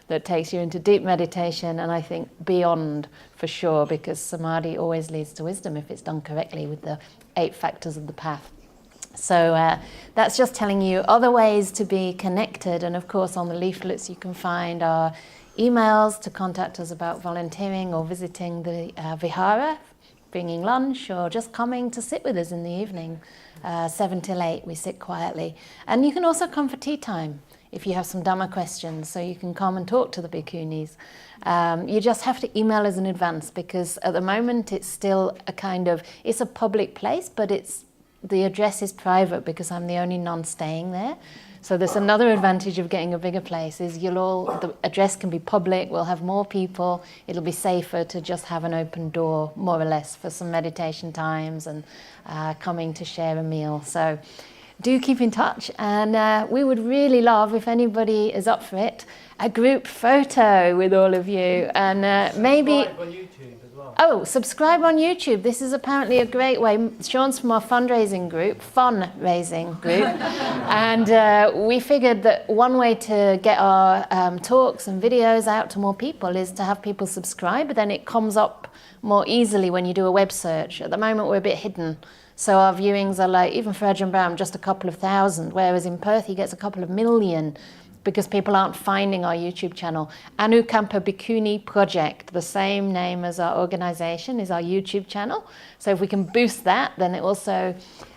Speaker 3: that takes you into deep meditation, and I think beyond for sure, because samadhi always leads to wisdom if it's done correctly with the 8 factors of the path. So that's just telling you other ways to be connected, and of course on the leaflets you can find our emails to contact us about volunteering or visiting the vihara, bringing lunch, or just coming to sit with us in the evening. 7 till 8 we sit quietly. And you can also come for tea time if you have some Dhamma questions, so you can come and talk to the bhikkhunis. You just have to email us in advance, because at the moment it's still it's a public place, but the address is private because I'm the only nun staying there. So there's another advantage of getting a bigger place is the address can be public, we'll have more people, it'll be safer to just have an open door, more or less, for some meditation times and coming to share a meal. So do keep in touch, and we would really love, if anybody is up for it, a group photo with all of you, and maybe...
Speaker 7: Subscribe on YouTube as well.
Speaker 3: Oh, subscribe on YouTube. This is apparently a great way. Sean's from our fundraising group, and we figured that one way to get our talks and videos out to more people is to have people subscribe, then it comes up more easily when you do a web search. At the moment we're a bit hidden, so our viewings are like, even for Ajahn Brahm, just a couple of thousand, whereas in Perth he gets a couple of million, because people aren't finding our YouTube channel. Anukampa Bhikkhuni Project, the same name as our organization, is our YouTube channel. So if we can boost that, then it also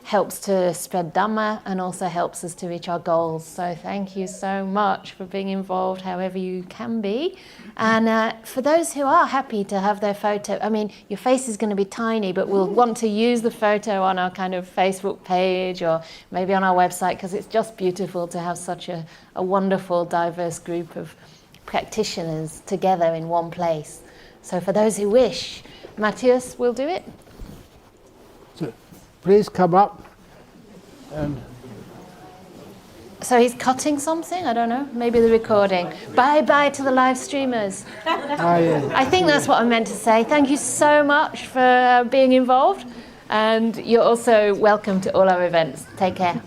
Speaker 3: helps to spread Dhamma and also helps us to reach our goals. So thank you so much for being involved however you can be. And for those who are happy to have their photo, I mean, your face is going to be tiny, but we'll want to use the photo on our kind of Facebook page or maybe on our website, because it's just beautiful to have such a wonderful, diverse group of practitioners together in one place. So for those who wish, Matthias will do it.
Speaker 1: So please come up and
Speaker 3: So he's cutting something? I don't know. Maybe the recording. Bye-bye to the live streamers. I think that's what I meant to say. Thank you so much for being involved. And you're also welcome to all our events. Take care.